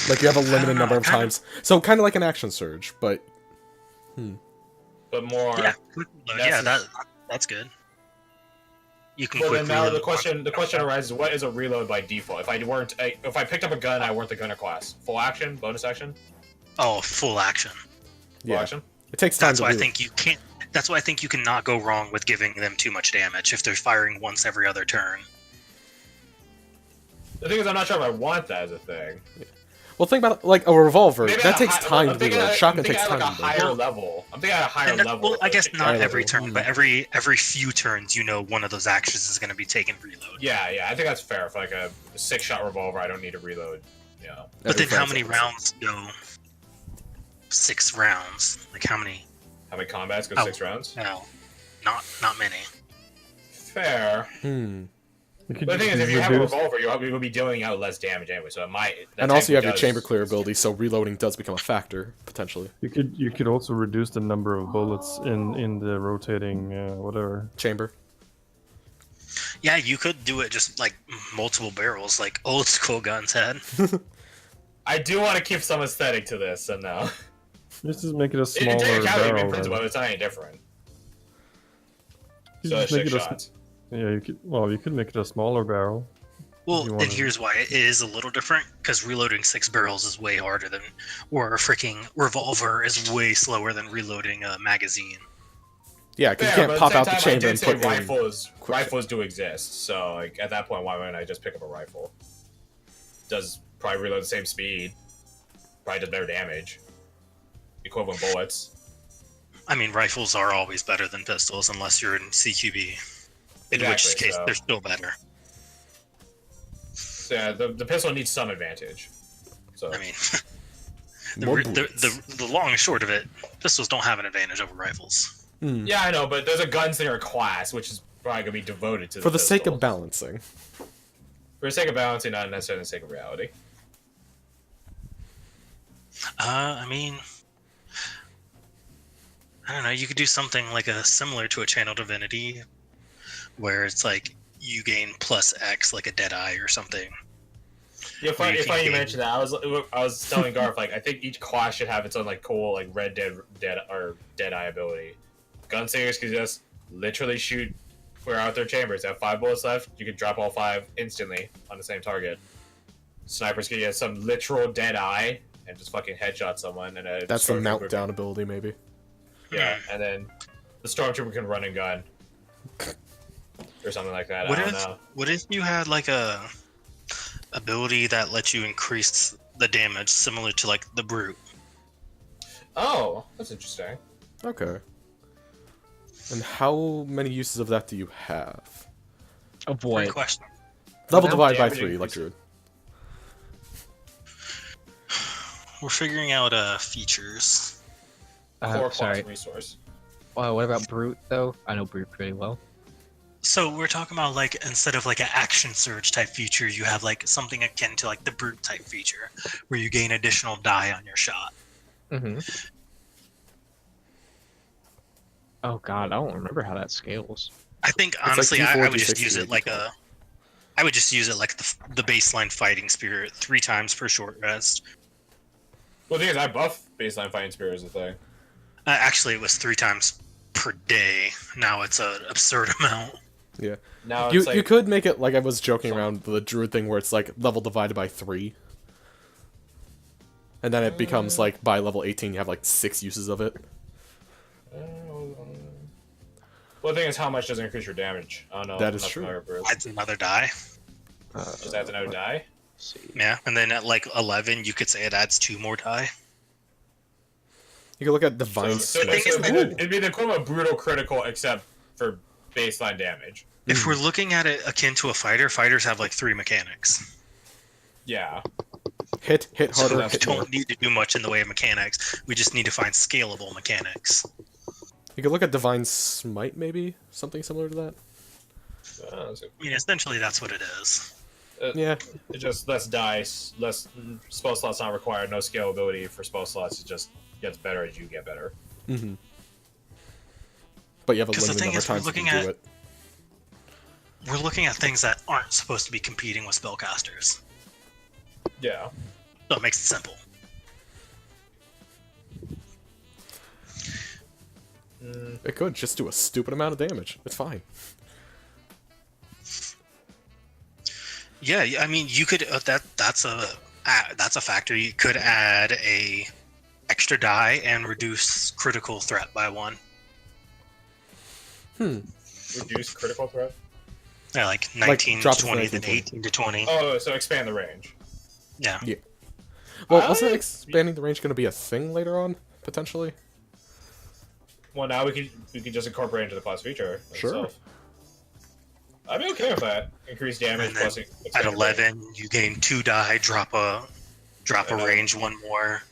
Like you have a I don't limited know, number of kind times. So kind of like an action surge, but But more. Yeah, quick reload, yeah, that's good. You can Well, quick then now reload. the question arises: what is a reload by default? If I picked up a gun, I weren't the gunner class. Full action, bonus action, Oh, full action. full action. it takes time That's to why I reload. think you can't. That's why I think you cannot go wrong with giving them too much damage if they're firing once every other turn. The thing is, I'm not sure if I want that as a thing. Well, think about it, like a revolver. Maybe that at takes time I'm to thinking reload. at- Shotgun I'm thinking takes at time like a to reload. higher Well, level. I'm thinking at a higher level. Well, I guess not High every level. turn, but every few turns, you know, one of those actions is going to be taken reload. Yeah, I think that's fair. For like a 6-shot revolver, I don't need to reload. Yeah. But Every then how 5 many seconds. rounds go? 6 rounds. Like how many? How many combats go Oh. 6 rounds? No, not many. Fair. You could But the thing is, just if you have a reduce- revolver, you'll be dealing out less damage anyway. So it might. that And also you have technically your chamber does- clear ability, so reloading does become a factor potentially. You could also reduce the number of bullets in the rotating whatever. Chamber. Yeah, you could do it just like multiple barrels, like old school guns had. I do want to keep some aesthetic to this, and no. Just make it a In smaller technicality, in barrel. principle, then. it's not any different. You So just it's make 6 it a shots. Yeah, you could make it a smaller barrel. Well, You and wanna- here's why it is a little different, because reloading 6 barrels is way harder than, or a freaking revolver is way slower than reloading a magazine. Yeah, because you Fair, can't but at pop out the same time, chamber I and did say put in. rifles do exist. So like at that point, why wouldn't I just pick up a rifle? Does probably reload the same speed. Probably does better damage. Equivalent bullets. I mean, rifles are always better than pistols unless you're in CQB, in which Exactly, case so- they're still better. So, yeah, the pistol needs some advantage. So I mean, More the bullets. long and short of it, pistols don't have an advantage over rifles. yeah, I know, but there's a gunslinger class which is probably gonna be devoted to For the sake pistol. of balancing. For the sake of balancing, not necessarily the sake of reality. I mean, I don't know. You could do something like similar to a channel divinity, where it's like you gain plus X, like a Deadeye or something. Yeah, Where you funny you can mentioned that. I was telling Garth like I think each class should have its own like cool like Red Dead Eye ability. Gunslingers can just literally shoot clear out their chambers. They have 5 bullets left. You can drop all 5 instantly on the same target. Snipers can get some literal dead eye and just fucking headshot someone. And That's the stormtrooper mount can- down ability, maybe. Yeah, and then the stormtrooper can run and gun or something like that. I don't know. What if you had like a ability that lets you increase the damage, similar to like the brute? Oh, that's interesting. Okay. And how many uses of that do you have? Of Great what? question. Level Now divide by damage 3, like increase- Druid. We're figuring out Core features. class Sorry. resource. What about Brute, though? I know Brute pretty well. So we're talking about like instead of like an action surge type feature, you have like something akin to like the brute type feature, where you gain additional die on your shot. Mm-hmm. Oh god, I don't remember how that scales. I think like honestly, D4, I would just D6, use it like D12. I would just use it like the baseline fighting spirit 3 times per short rest. Well, the thing is, I buff baseline fighting spirit as a thing. Actually, it was 3 times per day. Now it's an absurd amount. Yeah. Now You, it's like, you could make it like I was joking around the Druid thing where it's like level divided by 3. And then it becomes like by level 18 you have like 6 uses of it. Well, the thing is, how much does it increase your damage? I don't know. That I'm is not true. familiar with it. Adds another die. Just adds another die. See. Yeah, and then at like 11, you could say it adds 2 more die. You can look at Divine So Smite. it'd be the equivalent of brutal critical, except for baseline damage. If we're looking at it akin to a fighter, fighters have like 3 mechanics. Yeah. Hit So harder, we hit more. don't need to do much in the way of mechanics. We just need to find scalable mechanics. You can look at Divine Smite maybe? Something similar to that? I mean, essentially that's what it is. Yeah. It's just less dice, less spell slots not required, no scalability for spell slots. It just gets better as you get better. Mm-hmm. But you have a 'Cause the limited thing number of is, we're times you looking can do at- it. We're looking at things that aren't supposed to be competing with spellcasters. Yeah. So it makes it simple. It could just do a stupid amount of damage. It's fine. Yeah, I mean, you could that's a factor. You could add a extra die and reduce critical threat by 1. Reduce critical threat? Yeah, like 19 drop to it to 20, 19, then 18 to 20. Oh, so expand the range. Yeah. Yeah. Well, wasn't expanding the range going to be a thing later on, potentially? Well, now we could just incorporate into the class feature Sure. itself. I'd be okay with that. Increase damage And then plus at expanded 11, you gain 2 die, drop a range 1 more.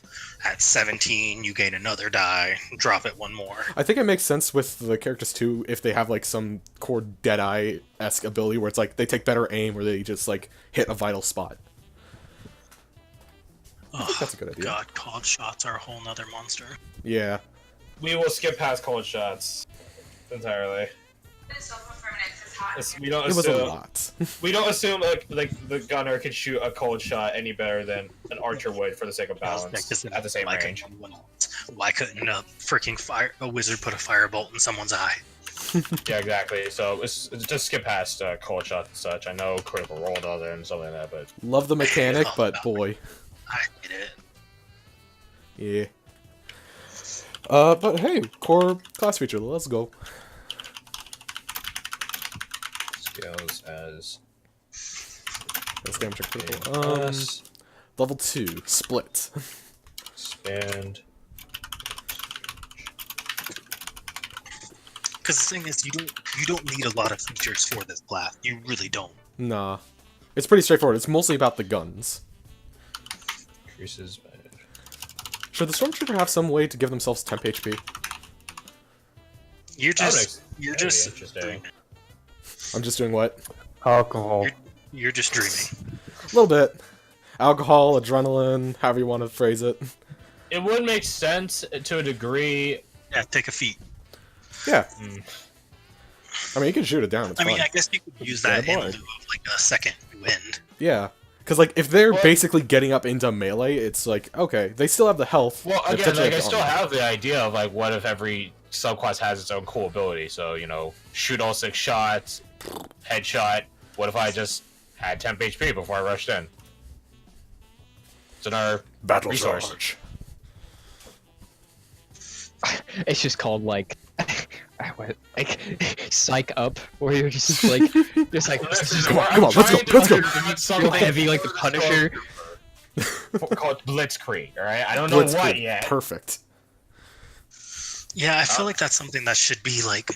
At 17, you gain another die, drop it 1 more. I think it makes sense with the characters too if they have like some core Deadeye-esque ability where it's like they take better aim or they just like hit a vital spot. I think that's a good idea. God, cold shots are a whole nother monster. Yeah. We will skip past cold shots entirely. We don't It was a assume, lot. we don't assume like the gunner could shoot a cold shot any better than an archer would for the sake of balance at the same range. Why couldn't a freaking a wizard put a firebolt in someone's eye? Yeah, exactly. So it's just skip past cold shots and such. I know critical role does it and something like that, but Love the mechanic, but boy. I hate it. Yeah. But hey, core class feature, let's go. scales as That's damage or critical. plus Level 2, split. expand. Because the thing is, you don't need a lot of features for this class. You really don't. Nah. It's pretty straightforward. It's mostly about the guns. Increases by Should the Stormtrooper have some way to give themselves temp HP? You're just interesting. I'm just doing what? Alcohol. you're just dreaming. A little bit. Alcohol, adrenaline, however you want to phrase it. It would make sense to a degree. Yeah, take a feat. Yeah. I mean, you can shoot it down. It's I mean, fine. I guess you could use that in lieu boy. of like a second wind. Yeah. Because, like, if they're Well- basically getting up into melee, it's like, okay, they still have the health. Well, they again, potentially like I the still armor. have the idea of like what if every subclass has its own cool ability. So shoot all 6 shots, headshot. What if I just had temp HP before I rushed in? It's another Battle resource. charge. It's just called like psych up, where you're just like Come on, let's go, let's go. you'll be like the Punisher. Called Blitzkrieg. All right, I don't know what Blitzkrieg. yet. Perfect. Yeah, I feel like that's something that should be like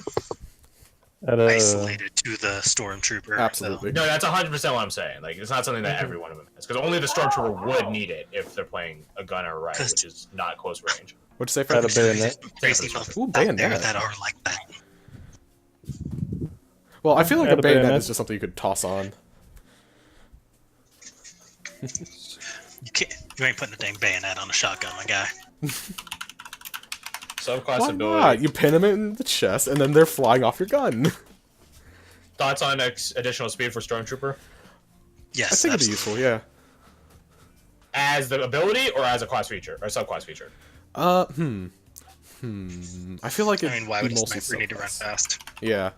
At a, isolated to the stormtrooper. Absolutely. No, that's 100% what I'm saying. Like, it's not something that every one of them has, because only the stormtrooper would need it if they're playing a gunner right, which is not close range. What'd you say, at Fred? a bayonet. Crazy Ooh, motherfuckers out there bayonet. that are like that. Well, I feel like At a a bayonet bayonet. is just something you could toss on. You ain't putting a dang bayonet on a shotgun, my guy. Subclass Why ability. not? You pin them in the chest, and then they're flying off your gun. Thoughts on additional speed for stormtrooper Yes, I think it'd be absolutely. useful, yeah. as the ability or as a class feature or subclass feature? I feel like I it'd mean, why be would a mostly sniper need to run subclass. fast? Yeah.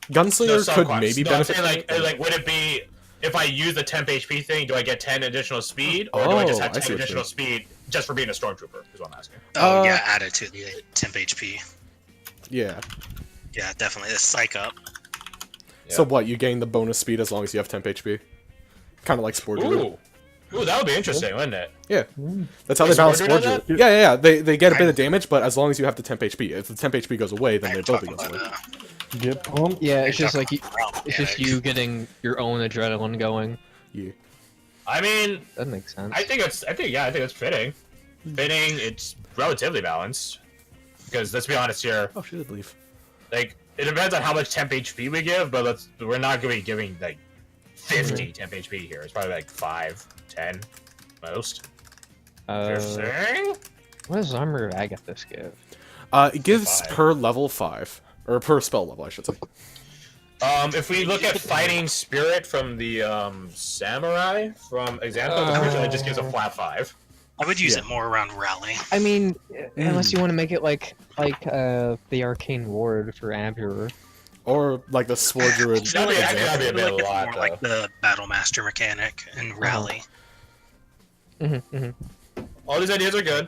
No, Gunslinger could subclass. maybe No, I'm benefit saying, from it, like, would it be if I use the temp HP thing? Do I get 10 additional speed, or do I just Oh, have I 10 see what you additional mean. speed just for being a stormtrooper? Is what I'm asking. Oh Uh, yeah, added to the temp HP. Yeah. Yeah, definitely. The psych up. So Yeah. what, you gain the bonus speed as long as you have temp HP? Kind of like Spore Druid. Ooh, that would be interesting, wouldn't it? Yeah. That's how Is they balance Spore Spore Druid Druid. doing Yeah. They get a bit of damage, but as long as you have the temp HP. If the temp HP goes away, then I'm their ability talking goes about, away. Get pumped. Yeah, it's You're just like talking about it's just mechanics. you getting your own adrenaline going. Yeah. I mean, That makes sense. I think it's fitting. Fitting, it's relatively balanced. Because let's be honest here, Oh, she did leave. like it depends on how much temp HP we give, but we're not going to be giving like 50 temp HP here. It's probably like 5, 10 most. Interesting. What does Armor of Agathis give? It gives Five. per level 5. Or per spell level, I should say. If we look at fighting spirit from the samurai from example, it just gives a flat 5. I would use it more around rally. I mean, unless you want to make it like the arcane ward for Amburer. Or like the sword druid. That'd be a bit a It's lot, more though. like the battle master mechanic in rally. All these ideas are good.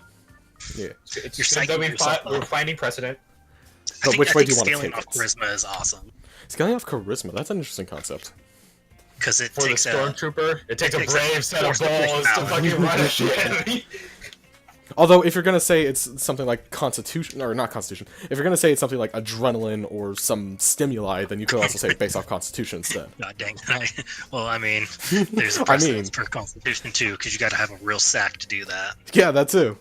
Yeah. It's You're good that psyching yourself we're up. finding precedent. But which way do you want to scaling take off it? charisma is awesome Scaling off charisma. That's an interesting concept. because it For the takes a stormtrooper, it takes a takes brave set of force of balls to personality. fucking run a shit. Although, if you're gonna say it's something like Constitution, or not Constitution, if you're gonna say it's something like adrenaline or some stimuli, then you could also say based off Constitution instead. God dang. Well, I mean, there's a I precedence for Constitution too, because you got to have a real sack to do that. Yeah, that too.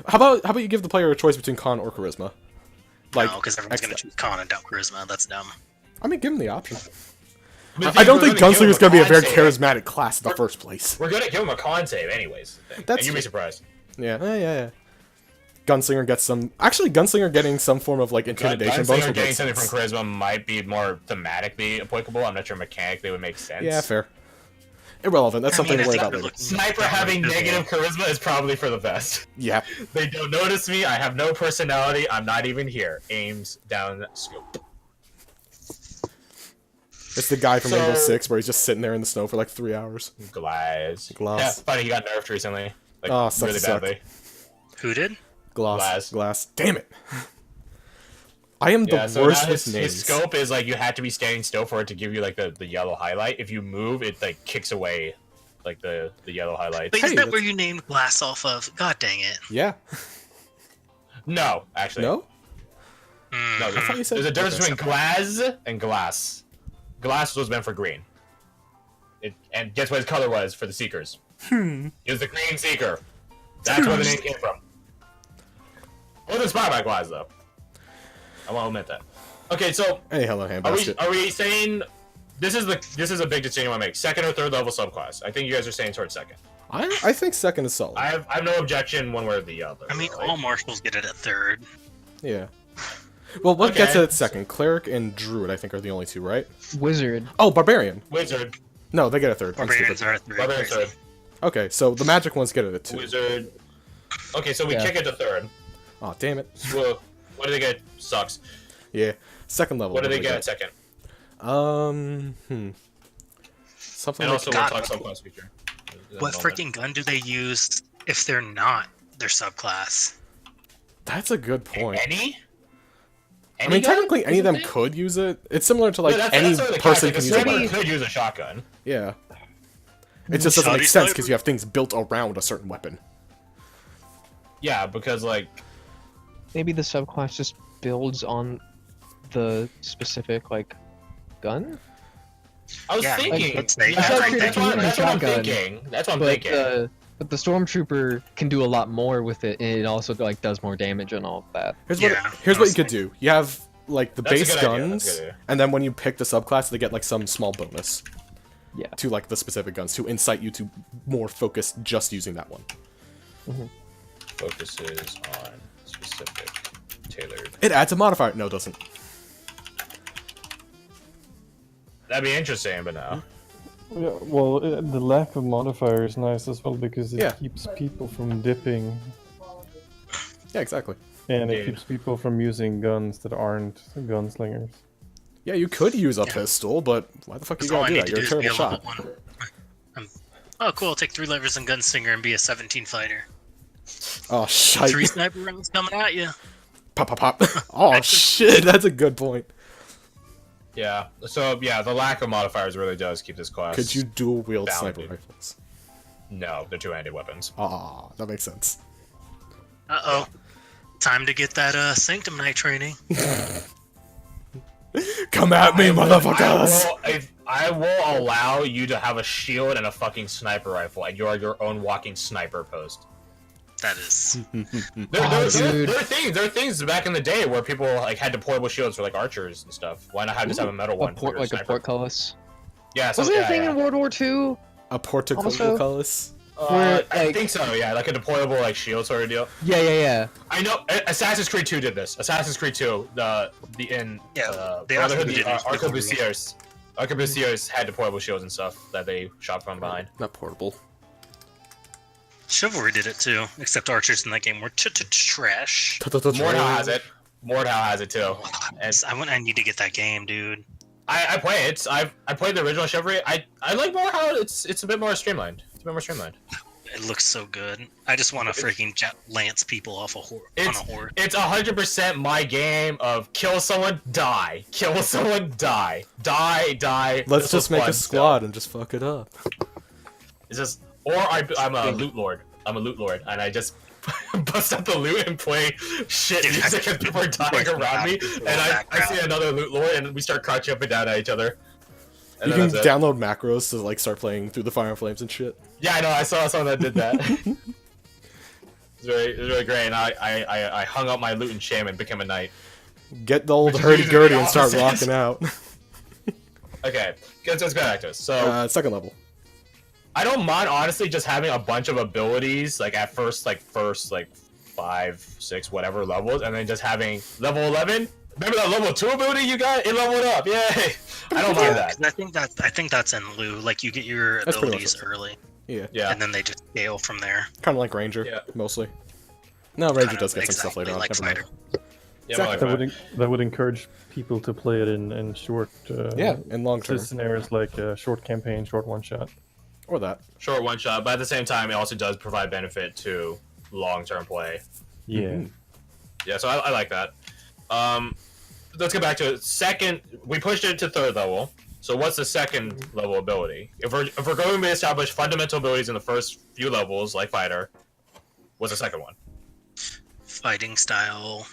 How about you give the player a choice between Con or Charisma? No, because everyone's X- gonna choose Con and don't Charisma. That's dumb. I mean, give him the option. But I don't we're think gonna give him Gunslinger's gonna be a very con save. charismatic class in the first place. We're gonna give him a con save anyways. That's And you'd be surprised. Yeah. Gunslinger gets some. Actually, Gunslinger getting some form of like intimidation bonus Gunslinger would getting make something sense. from charisma might be more thematically applicable. I'm not sure mechanically would make sense. Yeah, fair. Irrelevant. That's something to worry about later. Sniper having negative charisma is probably for the best. Yeah. They don't notice me. I have no personality. I'm not even here. Aims down scope. It's the guy from So- Rainbow Six where he's just sitting there in the snow for like 3 hours. Glass. Glass. Yeah, funny. He got nerfed recently. Like, Oh, sucks really to suck. badly. Who did? Glass. Damn it. I am the Yeah, so worst now with his names. scope is like you had to be standing still for it to give you like the yellow highlight. If you move, it like kicks away like the yellow highlights. Wait, Hey, is that that's- where you named Glass off of? God dang it. Yeah. No, actually. No? No, I thought you said- there's a difference okay. between glass and glass. Glass was meant for green. And guess what his color was for the Seekers? It was the green Seeker. That's where the name came from. It was inspired by glass, though. I won't admit that. Okay, so Hey, hello, handbasket. are we saying this is a big decision I want to make? Second or third level subclass? I think you guys are saying towards second. I think second is solid. I have no objection one way or the other. I mean, really. all marshals get it at third. Yeah. Well, what gets Okay. it at second? Cleric and Druid, I think, are the only two, right? Wizard. Oh, Barbarian. Wizard. No, they get a third. I'm Barbarians stupid. are at third. Barbarian Crazy. third. Okay, so the magic ones get it at 2. Wizard. Okay, so we Yeah. kick it to third. Oh, damn it. Well, what do they get? Sucks. Yeah. Second level. What do they really get good. at second? Something And like also, God. we'll talk subclass feature. What freaking gun do they use if they're not their subclass? That's a good point. Any? I mean, gun? technically, any of them Isn't it? could use it. It's similar to like Yeah, any sort of the person catch, can like, use a a sniper weapon. could use a shotgun. Yeah. It just doesn't make Shoddy sense sniper. because you have things built around a certain weapon. Yeah, because like Maybe the subclass just builds on the specific like gun. I was Yeah, I mean, thinking. let's say that's what I'm shotgun. thinking. That's what I'm But thinking. but the stormtrooper can do a lot more with it, and it also like does more damage and all of that. Here's Yeah, what you could do. You have like the That's a base good idea, that's a guns, good idea. and then when you pick the subclass, they get like some small bonus Yeah. to like the specific guns to incite you to more focus just using that one. Focuses on specific tailored. It adds a modifier. No, it doesn't. That'd be interesting, but no. Yeah, well, the lack of modifier is nice as well because it Yeah. keeps people from dipping, Yeah, exactly. and it Dude. keeps people from using guns that aren't gunslingers. Yeah, you could use a pistol, but why the fuck you That's all gotta I do need that? to You're do a is be terrible a level shot. 1. Oh, cool. I'll take 3 levers and gunslinger and be a 17 fighter. Oh, shite. 3 sniper rounds coming at you. Pop, pop, pop. Oh, shit. That's a good point. Yeah. So yeah, the lack of modifiers really does keep this class. Could you dual wield Bounded. sniper rifles? No, they're two-handed weapons. Ah, that makes sense. Uh-oh. Time to get that Sanctum Knight training. Come at me, motherfuckers! I will allow you to have a shield and a fucking sniper rifle, and you are your own walking sniper post. That is... There dude. are things back in the day where people like had deployable shields for like archers and stuff. Why not just have a metal one? for your Like a sniper? portcullis. Yeah, so, Wasn't it yeah, a thing yeah. in World War II? A Also- portcullis? Where, I like- think so. Yeah, like a deployable like shield sort of deal. Yeah. I know Assassin's Creed 2 did this. Assassin's Creed 2, They also Brotherhood, did it in Arquebusiers. Arquebusiers had deployable shields and stuff that they shot from behind. Not portable. Chivalry did it too, except archers in that game were trash. Mordhau has it. Mordhau has it too. And I need to get that game, dude. I play it. I played the original Chivalry. I like Mordhau. It's a bit more streamlined. It looks so good. I just want to freaking lance people off on a horse. It's 100% my game of kill someone, die, kill someone, die. Let's This just was make fun a squad and just fuck it up. It's just, or I'm a loot lord. And I just bust up the loot and play shit music as people are dying around me, and I see another loot lord, and we start crouching up and down at each other. And You then can that's it. download macros to like start playing through the Fire and Flames and shit. Yeah, I know. I saw someone that did that. It was really great, and I hung up my loot and shaman, became a knight. Get the old Which is hurdy-gurdy usually and start the opposite. rocking out. Okay, let's go back to this. So Second level. I don't mind honestly just having a bunch of abilities like at first like 5, 6, whatever levels, and then just having level 11. Remember that level 2 ability you got? It leveled up. Yay! I don't mind that. I think that's in lieu. Like you get your That's pretty abilities much it. early, Yeah. Yeah. and then they just scale from there. Kind of like Ranger, Yeah. mostly. No, Ranger Kind does of get some stuff later on. like Never mind. Fighter. Yeah, more like That that. that would encourage people to play it in short. Yeah, in long term. Scenarios like short campaign, short one shot. Or that. Short one shot, but at the same time, it also does provide benefit to long-term play. Yeah. Mm-hmm. Yeah, so I like that. Let's get back to it. Second, we pushed it to 3rd level. So what's the second level ability? If we're going to establish fundamental abilities in the first few levels, like fighter, what's the second one? Fighting style.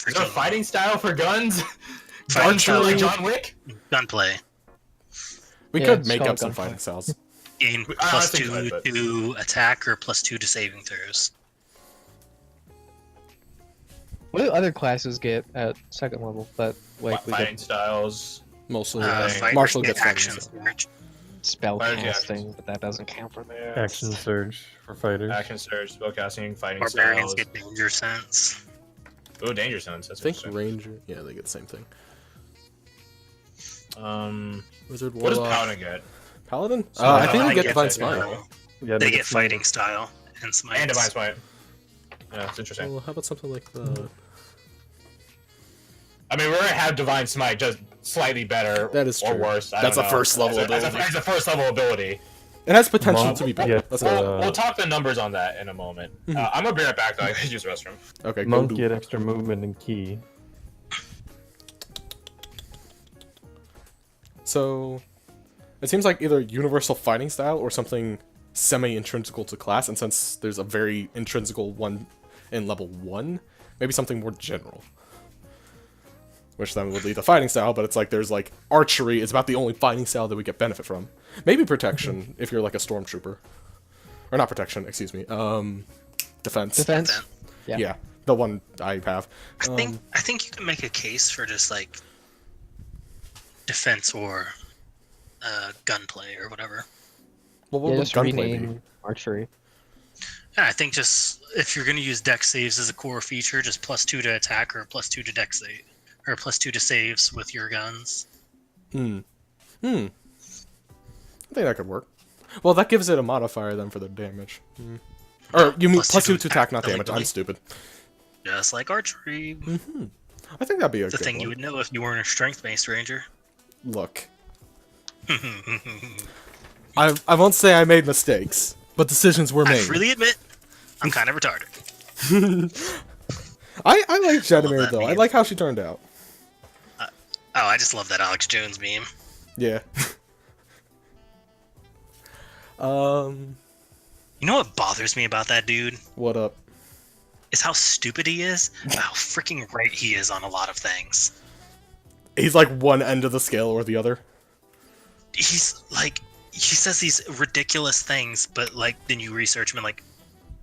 Is there a fighting style for guns? Fighting Archer style like like John Wick? gunplay. We Yeah, could it's make called up some gunplay. fighting styles. Gain I plus think 2 so, but- to attack or plus 2 to saving throws. What do other classes get at second level that like we Fighting get styles. Mostly. Fighters Marshall get gets fighting action styles. surge. spell Fighters get casting, but that doesn't count for that. Action surge for fighters. Action surge, spellcasting, fighting Barbarians styles. get danger sense. Ooh, danger sense. I That's think interesting. Ranger. Yeah, they get the same thing. Wizard, What does Warlock. Paladin get? Paladin? So, I think I they get get Divine that, Smite. yeah. Yeah, They get get fighting style and smites. And Divine Smite. Yeah, it's interesting. Well, how about something like the... I mean, we're gonna have Divine Smite, just slightly better That is or true. worse. I That's don't a know. first level as ability. as a first level ability. It has potential Well, to be yeah, better. That's We'll talk the numbers on that in a moment. Mhm. I'm gonna be right back though. I gotta use the restroom. Okay, go Monk do. get extra movement and key. So, it seems like either universal fighting style or something semi-intrinsical to class, and since there's a very intrinsical one in level 1, maybe something more general. Which then would lead to fighting style, but it's like there's like archery is about the only fighting style that we get benefit from. Maybe protection if you're like a stormtrooper. Or not protection, excuse me. Defense. Defense. Yeah. Yeah, the one I have. I think you can make a case for just like defense or gunplay or whatever. Well, what Yeah, would just gunplay be? rename archery. Yeah, I think just if you're gonna use dex saves as a core feature, just plus 2 to attack or plus 2 to dex save, or plus 2 to saves with your guns. I think that could work. Well, that gives it a modifier then for the damage. Or you mean plus 2 to attack, not damage. I'm illegally. stupid. Just like archery. I think that'd be a The good thing one. you would know if you weren't a strength-based ranger. Look, I won't say I made mistakes, but decisions were I made. freely admit, I'm kind of retarded. I like Jedimir that though. I meme. like how she turned out. Oh, I just love that Alex Jones meme. Yeah. You know what bothers me about that dude? What up? Is how stupid he is, but how freaking right he is on a lot of things. He's like one end of the scale or the other. He's like, he says these ridiculous things, but like, then you research him and like,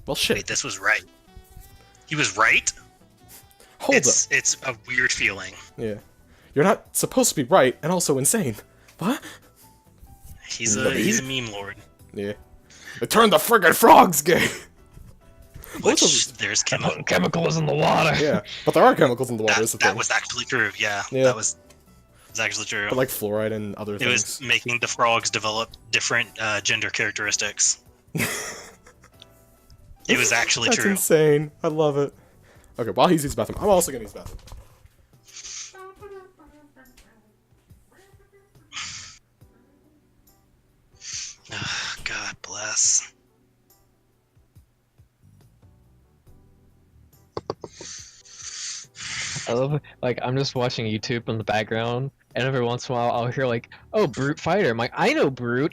Well, shit. wait, this was right. He was right? Hold up. It's a weird feeling. Yeah. You're not supposed to be right and also insane. What? He's a meme lord. Yeah. It turned the friggin' frogs gay. Which there's chemical. Chemicals in the water. Yeah, but there are chemicals in the water. Is the That thing. was actually true. Yeah, Yeah. that was actually true. But like fluoride and other It things. was making the frogs develop different gender characteristics. It was actually That's true. insane. I love it. Okay, while he's using the bathroom, I'm also gonna use the bathroom. God bless. I love it. Like, I'm just watching YouTube in the background, and every once in a while I'll hear like, "Oh, Brute Fighter." I'm like, "I know Brute."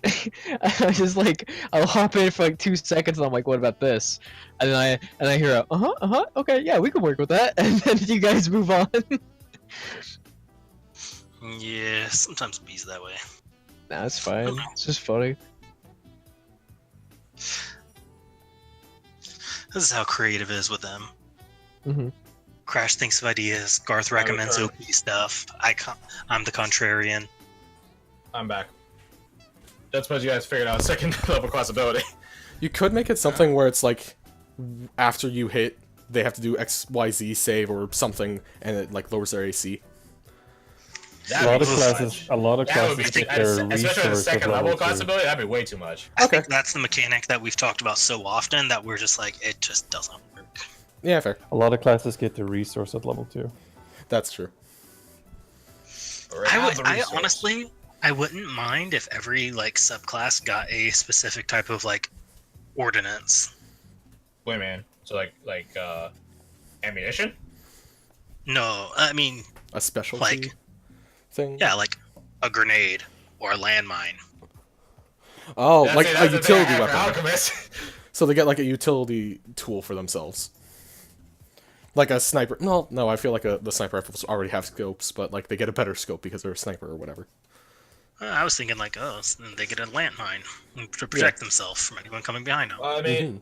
I just like, I'll hop in for like 2 seconds, and I'm like, "What about this?" And then I hear a, okay, yeah, we can work with that," and then you guys move on. Yeah, sometimes it bees that way. Nah, it's fine. It's just funny. This is how creative is with them. Mm-hmm. Crash thinks of ideas. Garth recommends OP stuff. I'm the contrarian. I'm back. That's what you guys figured out. Second level class ability. You could make it something where it's like, after you hit, they have to do XYZ save or something, and it like lowers their AC. A lot of classes That would be get their especially the resource second at level class 2. ability. That'd be way too much. I think that's the mechanic that we've talked about so often that we're just like, it just doesn't work. Yeah, fair. A lot of classes get their resource at level 2. That's true. I honestly, I wouldn't mind if every like subclass got a specific type of like ordinance. Wait, man. So like ammunition? No, I mean, A specialty like, thing. yeah, like a grenade or a landmine. Oh, That's like it, a that's the thing I utility have for weapon. Alchemist. So they get like a utility tool for themselves. Like a sniper. No, I feel like the sniper rifles already have scopes, but like they get a better scope because they're a sniper or whatever. I was thinking like, oh, so then they get a landmine to protect themselves from anyone coming behind them. Well, I mean,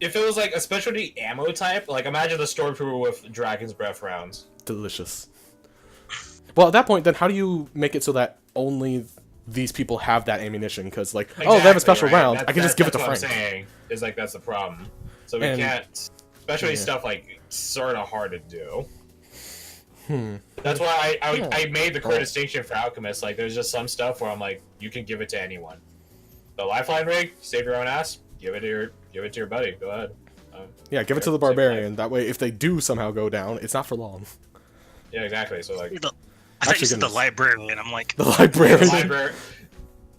if it was like a specialty ammo type, like imagine the stormtrooper with dragon's breath rounds. Delicious. Well, at that point, then how do you make it so that only these people have that ammunition? Because like, oh, they have a special Exactly, right. round. I can just give it to Frank. Frank. What I'm saying is like that's the problem. So we And- can't, especially yeah. stuff like sort of hard to do. Hmm. That's why Yeah. I made the clear distinction for Alchemist. Like, there's just some stuff where I'm like, you can give it to anyone. The lifeline rig, save your own ass. Give it to your buddy. Go ahead. Yeah, give it to the barbarian. That way, if they do somehow go down, it's not for long. Yeah, exactly. So like, I thought you said the goodness. librarian. I'm like, The librarian. library.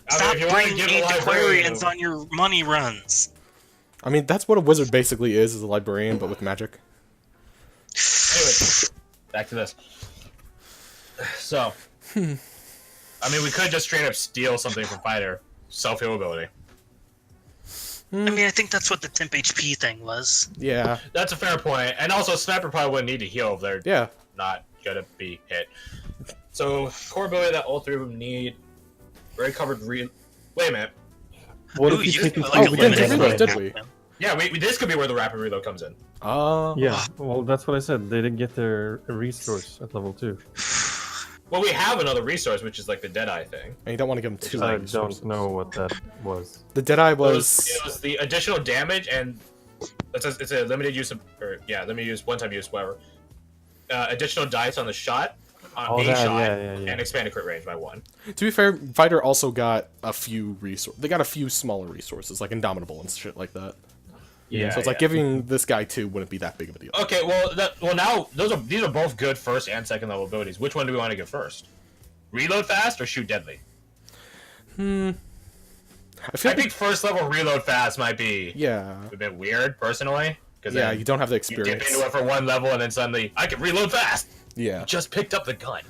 stop if you want to bringing give a antiquarians librarian, on your money runs. I mean, that's what a wizard basically is a librarian, but with magic. anyway, back to this. So, I mean, we could just straight up steal something from fighter. Self-heal ability. I mean, I think that's what the temp HP thing was. Yeah. That's a fair point. And also, sniper probably wouldn't need to heal if they're Yeah. not gonna be hit. So, core ability that all three of them need. Very covered. Wait a minute. What Ooh, if you you take can it? go, like, Oh, we didn't eliminate do that, them. did we? Yeah, this could be where the rapid reload comes in. Yeah, well, that's what I said. They didn't get their resource at level 2. Well, we have another resource, which is like the Deadeye thing. And you don't want to give them two. I resources. don't know what that was. The Deadeye It was. was the additional damage and it's a limited use limited use, one-time use, whatever. Additional dice on the shot, Oh, a that, shot, yeah. and expanded crit range by 1. To be fair, Fighter also got a few resources. They got a few smaller resources, like Indomitable and shit like that. Yeah, So it's like giving this guy two wouldn't be that big of a deal. Okay, well now these are both good first and second level abilities. Which one do we want to give first? Reload fast or shoot deadly? I I feel like think first level reload fast might be yeah, a bit weird personally. Because yeah. You don't have the you dip experience. into it for one level and then suddenly I can reload fast. Yeah, Just picked up the gun.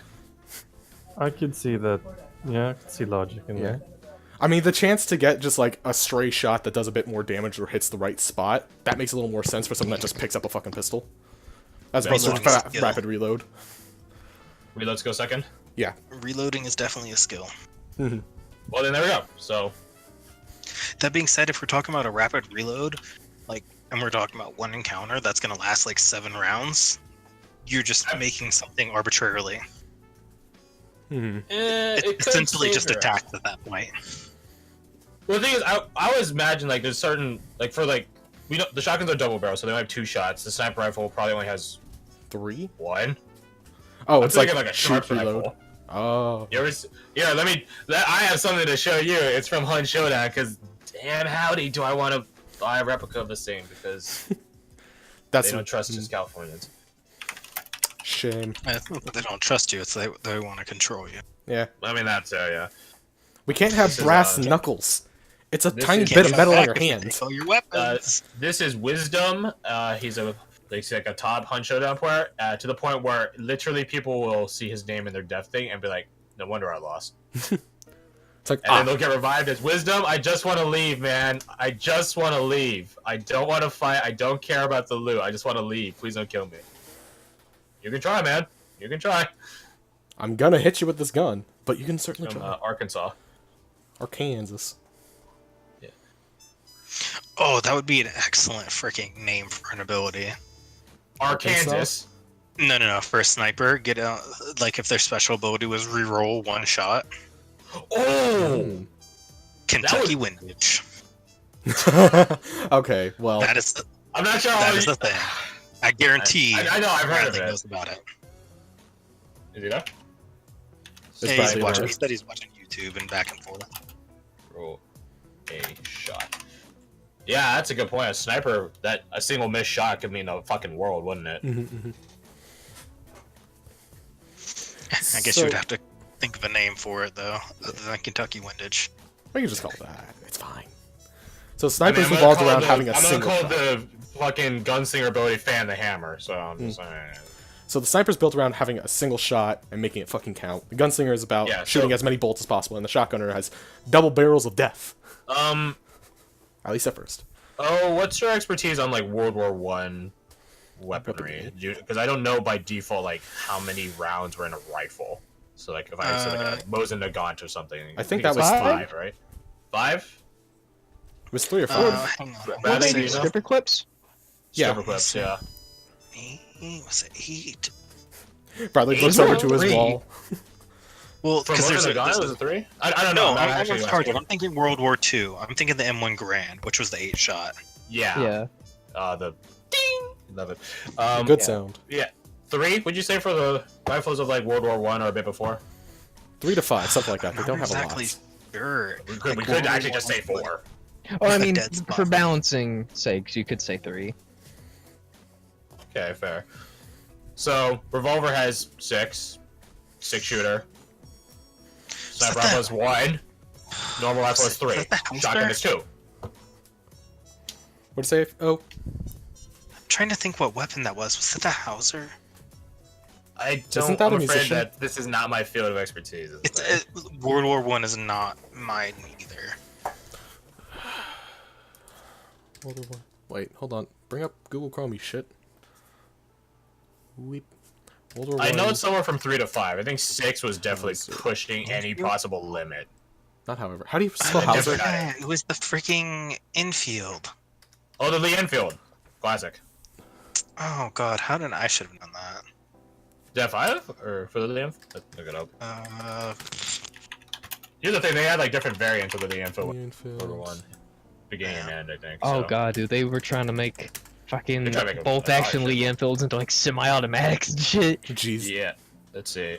I could see that. Yeah, I could see logic in yeah. there. I mean, the chance to get just like a stray shot that does a bit more damage or hits the right spot, that makes a little more sense for someone that just picks up a fucking pistol, as opposed to Reloading is a skill. rapid reload. Reloads go second. Yeah. Reloading is definitely a skill. Well then there we go. So That being said, if we're talking about a rapid reload, like, and we're talking about one encounter that's gonna last like 7 rounds, you're just making something arbitrarily. Hmm. It's essentially just attacked at that point. Well, the thing is, I always imagine like there's certain like for like we don't the shotguns are double barrel, so they only have 2 shots. The sniper rifle probably only has 3? 1. Oh, I'm it's like thinking like a shoot, sharp reload. rifle. Oh. You ever? Yeah, I have something to show you. It's from Hun Showdown. Because damn howdy, do I want to buy a replica of this thing because That's they don't trust us Californians. shame. It's not that they don't trust you. It's they want to control you. Yeah. I mean that's yeah. We can't have This is, brass knuckles. It's a this tiny is- bit of Can't metal on fight your back if you hand. take all your weapons. This is Wisdom. He's like a top Hun Showdown player to the point where literally people will see his name in their death thing and be like, no wonder I lost. It's like, And then they'll get revived as Wisdom. I just want to leave, man. I just want to leave. I don't want to fight. I don't care about the loot. I just want to leave. Please don't kill me. You can try, man. You can try. I'm gonna hit you with this gun, but you can certainly From try. Arkansas. Or Kansas. Oh, that would be an excellent freaking name for an ability. Arkansas. No. For a sniper, get out. Like if their special ability was reroll 1 shot. Oh! Kentucky windage. Okay, well, That is I'm not sure. that is the thing. I guarantee. I know. I've heard of Bradley it. knows about it. Is he there? it's Yeah, he's Bradley watching. Ward. He said he's watching YouTube and back and forth. Roll a shot. Yeah, that's a good point. A sniper, a single missed shot could mean the fucking world, wouldn't it? Mhm, mhm. I guess So- you would have to think of a name for it though, other than Kentucky windage. We can just call it that. It's fine. So snipers I'm gonna revolved call around the- having a I'm single gonna shot. call the fucking gunslinger ability fan the hammer. So I'm just saying. So the sniper's built around having a single shot and making it fucking count. The gunslinger is about Yeah, shooting so- as many bolts as possible, and the shotgunner has double barrels of death. At least at first. Oh, what's your expertise on like World War One weaponry? Because I don't know by default like how many rounds were in a rifle. So like if I said like a Mosin Nagant or something, I think it's that was like 5. 5, right? 5? It was 3 or 4. Hang on. Bradley, What do they you do? know? Stripper clips? Yeah. Stripper clips, yeah. Was it 8? Bradley looks Eight over or to his 3? wall. Well, From because Mosin there's Nagant, was it 3? I don't know. no, I'm I'm actually retarded. I'm thinking World War II. I'm thinking the M1 Grand, which was the 8 shot. Yeah. Yeah. The ding. Love it. Good yeah. sound. 3? Would you say for the rifles of like World War One or a bit before? 3 to 5, something like that. They Not don't have exactly a lot. sure. We could, Like, we could World actually War just say I, 4. Or I mean, Dead spot. for balancing sakes, you could say 3. Okay, fair. So revolver has 6 shooter. Sniper that rifle is 1. Normal rifle is 3. Is that the holster? Shotgun is 2. What'd you say? Oh, I'm trying to think what weapon that was. Was it the Hauser? I Isn't don't. that I'm a afraid musician? that this is not my field of expertise. is the thing. World War One is not mine either. wait, hold on. Bring up Google Chrome, you shit. Weep. World War I know One. it's somewhere from 3 to 5. I think 6 was definitely Let's see. pushing any possible limit. Not however. How do you spell I Hauser? never- Yeah, it was the freaking infield. Oh, the Lee Enfield. Classic. Oh god, how did I should have done that? Is that 5? Or for the Lee Enfield? Let's look it up. Uh, Here's the thing, they had like different variants of the Lee Enfield. Enfield. Number 1. Beginning and end, I think. Oh so. god, dude, they were trying to make fucking They're trying to make a- bolt action Lee Enfields into like semi-automatics and shit. Jeez. Yeah. Let's see.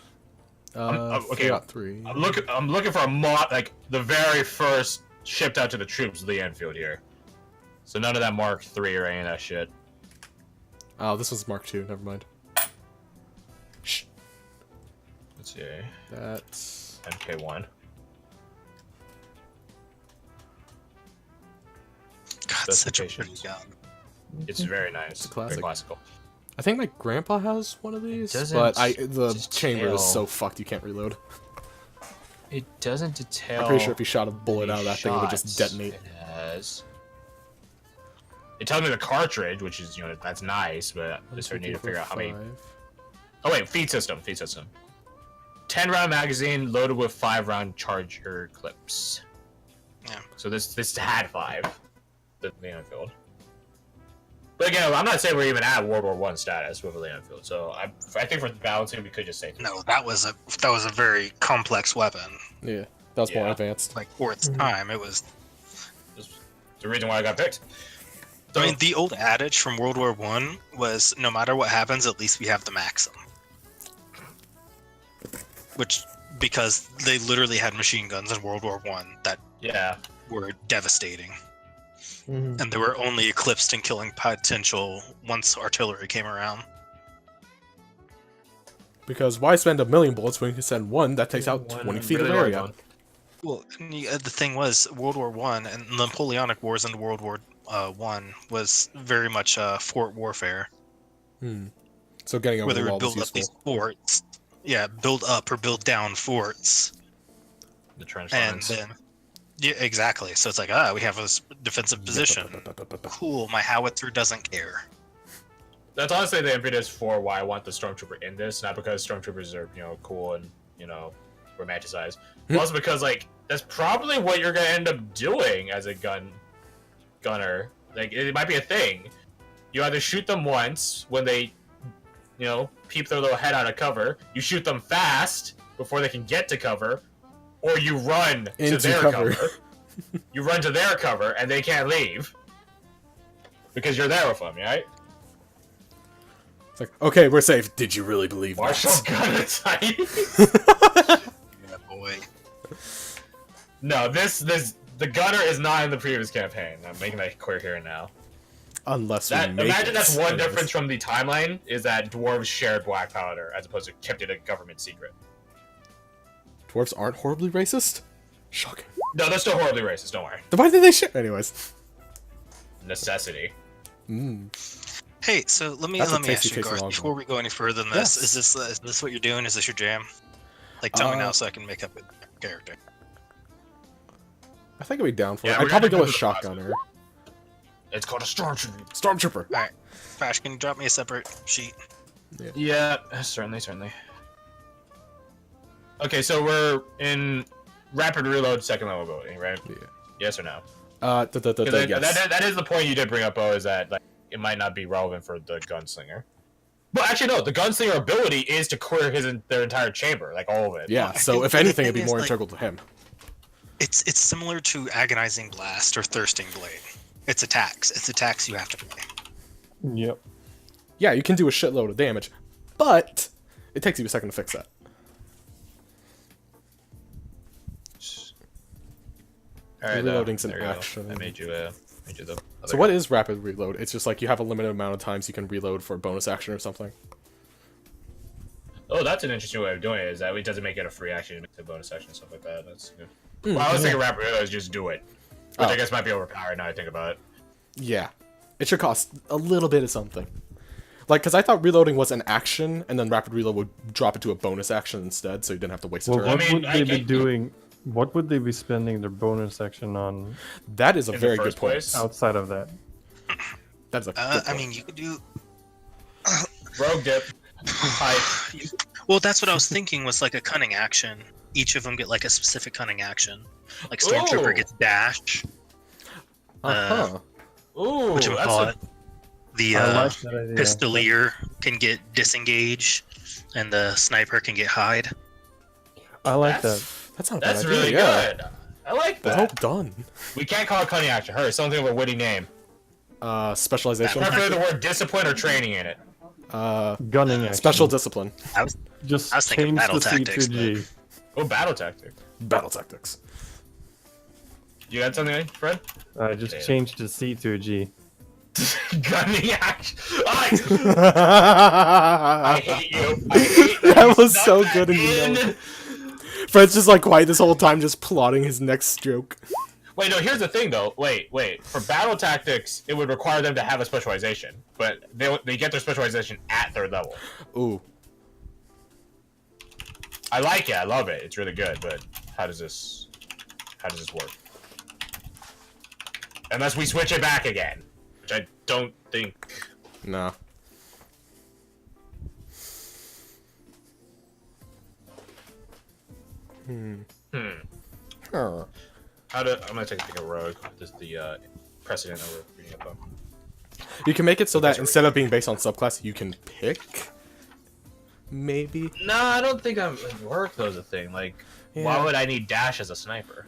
Okay. okay. 3. I'm looking for a mod, like the very first shipped out to the troops Lee Enfield here. So none of that Mark III or any of that shit. Oh, this was Mark II. Never mind. Shh. Let's see. That's MK1. God, such a Specifications. pretty gun. It's very nice. It's a classic. Very classical. I think my grandpa has one of these, doesn't but the just chamber is tell. so fucked you can't reload. It doesn't detail. I'm pretty sure if you shot a bullet out of that thing, it would just detonate. It has. It tells me the cartridge, which is that's nice, but I just need to figure out how many. 5. Oh wait, feed system. 10-round magazine loaded with 5-round charger clips. Yeah. So this had 5. The Lee Enfield. But again, I'm not saying we're even at World War One status with the Lee Enfield. So I think for the balancing, we could just say 3. No, that was a very complex weapon. Yeah, that was more Yeah. advanced. Like for its time, it was the reason why I got picked. So, I mean, the old adage from World War One was, "No matter what happens, at least we have the Maxim." Because they literally had machine guns in World War One that yeah, were devastating, Mhm. and they were only eclipsed in killing potential once artillery came around. Because why spend 1,000,000 bullets when you can send one that takes out 20 feet of really area? large one. Well, the thing was, World War One and the Napoleonic Wars into World War One was very much fort warfare, So getting over where they the would wall was build up these useful. forts. Yeah, build up or build down forts, The trench and lines. then yeah, exactly. So it's like, we have a defensive position. Cool, my howitzer doesn't care. That's honestly the impetus for why I want the Stormtrooper in this, not because Stormtroopers are, cool and, romanticized. But also because, like, that's probably what you're gonna end up doing as a gunner. Like, it might be a thing. You either shoot them once when they, peep their little head out of cover, you shoot them fast before they can get to cover, or you run to Into their cover. cover. You run to their cover and they can't leave. Because you're there with them, right? It's like, okay, we're safe. Did you really believe Marshall that? gunner type. Yeah, boy. No, the gunner is not in the previous campaign. I'm making that clear here and now. Unless we make Imagine it. that's one Anyways. difference from the timeline is that dwarves shared black powder as opposed to kept it a government secret. Dwarves aren't horribly racist? Shocking. No, they're still horribly racist. Don't worry. Then why did they share? Anyways. Necessity. Hey, so let me That's a ask tasty, you, tasty Garth, log before we go any further than this, Yes. is this what you're doing? Is this your jam? Like, tell me Uh, now so I can make up a character. I think I'd be down for Yeah, it. we're I'd probably gonna go do with the process. shotgunner. It's called a stormtrooper. Stormtrooper. Alright. Fash, can you drop me a separate sheet? Yeah, certainly. Okay, so we're in rapid reload second level ability, right? Yeah. Yes or no? 'Cause yes. That is the point you did bring up, Bo, is that like it might not be relevant for the gunslinger. But actually, no. The gunslinger ability is to clear their entire chamber, like all of it. Yeah, I so think if the anything, thing it'd be is, more like- integral to him. It's similar to Agonizing Blast or Thirsting Blade. It's attacks. It's attacks you have to play. Yep. Yeah, you can do a shitload of damage, but it takes you a second to fix that. All right, Reloading's an there you go. action. I made you the. So what is rapid reload? It's just like you have a limited amount of times you can reload for a bonus action or something. Oh, that's an interesting way of doing it. Is that it doesn't make it a free action; it makes it a bonus action and stuff like that. That's good. Well, I was thinking rapid reload is just do it, which I guess might be overpowered now I think about it. Yeah. It should cost a little bit of something. Like, because I thought reloading was an action, and then rapid reload would drop it to a bonus action instead, so you didn't have to waste a Well, turn. what mean, would I they be get- doing? What would they be spending their bonus action on That is a in the very good first point. place? outside of that? That's a good I point. mean, you could do. Rogue dip. Pipe. Well, that's what I was thinking was like a cunning action. Each of them get like a specific cunning action. Like Stormtrooper Ooh. gets dash. Uh-huh. Ooh, What you that's call a- it? The I like that idea. Pistolier can get disengage, and the sniper can get hide. I like that. That's- That's not a bad That's idea, really yeah. good. I like that. Well done. We can't call it cunning action. Hurry, something with a witty name. Specialization. Preferably the word discipline or training in it. Gunning action. Special discipline. Just I was thinking change battle the tactics, C2G. Oh, battle tactic. Battle tactics. You got something, Fred? I just Damn. changed the C to a G. Gunning action. I hate you. I hate That you was snuck so that good and you in. know it. Fred's just like quiet this whole time, just plotting his next stroke. Wait, no. Here's the thing, though. Wait. For battle tactics, it would require them to have a specialization, but they get their specialization at third level. Ooh. I like it. I love it. It's really good. But how does this work? Unless we switch it back again, which I don't think. Nah. Huh. I'm gonna take a rogue. This is the precedent that we're reading up on. You can make it so that That's instead of being based on subclass, you can pick. Maybe. No, I don't think that would work though, is a thing. Like, Yeah. why would I need dash as a sniper?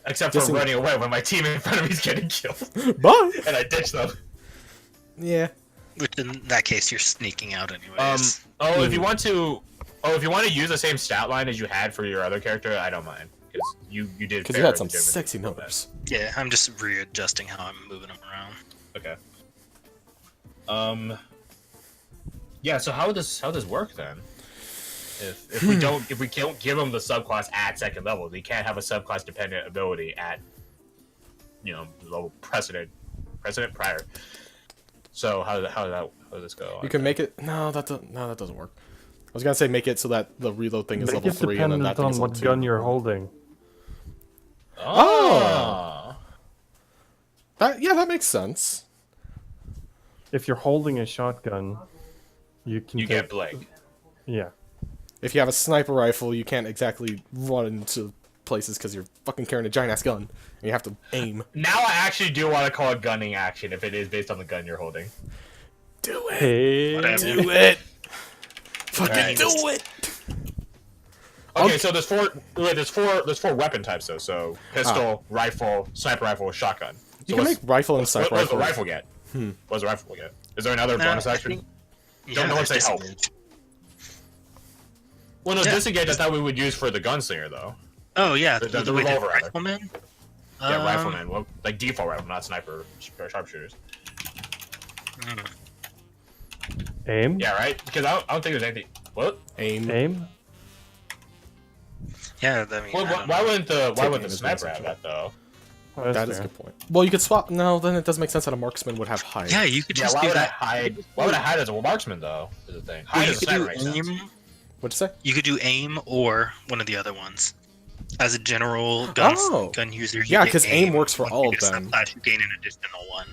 Except for Disengage. running away when my team in front of me is getting killed. But And I ditch them. yeah, Which in that case, you're sneaking out anyways. If you want to use the same stat line as you had for your other character, I don't mind. Because you did because you fair had some legitimate sexy combat. numbers. Yeah, I'm just readjusting how I'm moving them around. Okay. Yeah. So how would this work then? If we don't give them the subclass at second level, we can't have a subclass dependent ability at level precedent prior. So how does this go? You can make it. No, that doesn't work. I was gonna say make it so that the reload thing is Make level it 3 and then that dependent thing on is what level 2. gun you're holding. Oh. That makes sense. If you're holding a shotgun, you can You take, get Blake. Yeah. If you have a sniper rifle, you can't exactly run into places because you're fucking carrying a giant ass gun and you have to aim. Now I actually do want to call it gunning action if it is based on the gun you're holding. Do it. Hey. Whatever. Do it. Fucking Alright. do it. Okay, so there's four weapon types though. So pistol, rifle, sniper rifle, shotgun. You So can what's- make rifle and What sniper does the rifle. rifle get? What does the rifle get? Is there another No, bonus I action? think- Don't know what there's they help. disengage. Well, no, Yeah. disengage I thought we would use for the gunslinger though. Oh yeah, The wait, revolver, rather. rifleman. Yeah, rifleman. Well, like default rifle, not sniper or sharpshooters. hmm. Aim. Yeah, right. Because I don't think there's anything. What? Aim. Aim. Yeah, I mean, Well, I don't why know. wouldn't the Taking is sniper really have that though? Oh, that's That is a fair. good point. Well, you could swap. No, then it does make sense that a marksman would have hide. Yeah, you could Yeah, just why do would I that. hide? Why would I hide as a marksman though? Is the thing. Hide Well, you as a could sniper do makes sense. aim. What'd you say? You could do aim or one of the other ones. As a general Oh. gun user, you Yeah, get 'cause aim works for Once all you of get a them. subclass, you gain an additional one.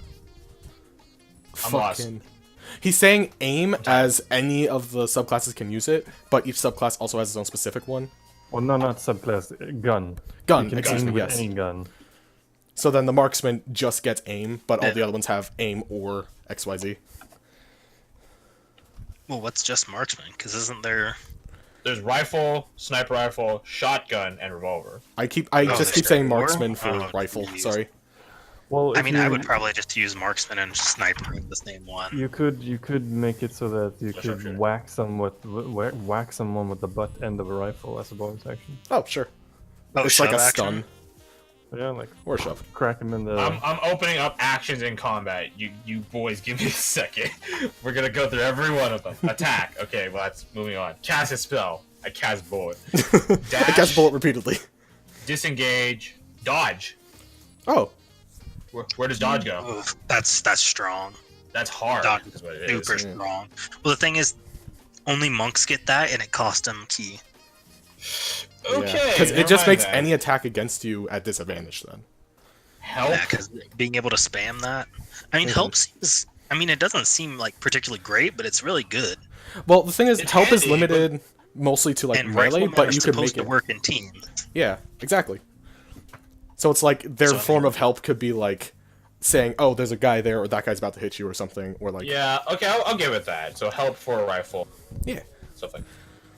I'm lost. Fucking. He's saying aim as any of the subclasses can use it, but each subclass also has its own specific one. Well, no, not subclass. Gun. Gun, You can excuse aim me, with yes. any gun. So then the marksman just gets aim, but all Yeah. the other ones have aim or XYZ. Well, what's just marksman? Because isn't there? There's rifle, sniper rifle, shotgun, and revolver. I just there's keep saying more? marksman for Oh, rifle. geez. Sorry. Well, I if mean, you, I would probably just use marksman and sniper in the same one. You could make it so that you Sure, could sure. whack someone with the butt end of a rifle as a bonus action. Oh, sure. Oh, It's like a shove action? stun Yeah, like or a shove. crack him in the. I'm opening up actions in combat. You boys, give me a second. We're gonna go through every one of them. Attack. Okay, well that's moving on. Cast a spell. I cast bullet. I Dash. cast bullet repeatedly. Disengage. Dodge. Oh, Where does dodge go? Oof, that's strong. That's hard. Dodge Is what it is. Super strong. Well, the thing is, only monks get that, and it costs them key. Okay. Because it never just mind makes that. any attack against you at disadvantage then. help. Yeah, because being able to spam that. I mean, help seems. I mean, it doesn't seem like particularly great, but it's really good. Well, the thing is, It's help is handy, but- limited mostly to like and melee, riflemen but are you could supposed make to it. work in teams. Yeah, exactly. So it's like their So, I form mean- of help could be like saying, "Oh, there's a guy there," or "That guy's about to hit you," or something, or like, Yeah. Okay. I'll give it that. So help for a rifle. yeah. Stuff like.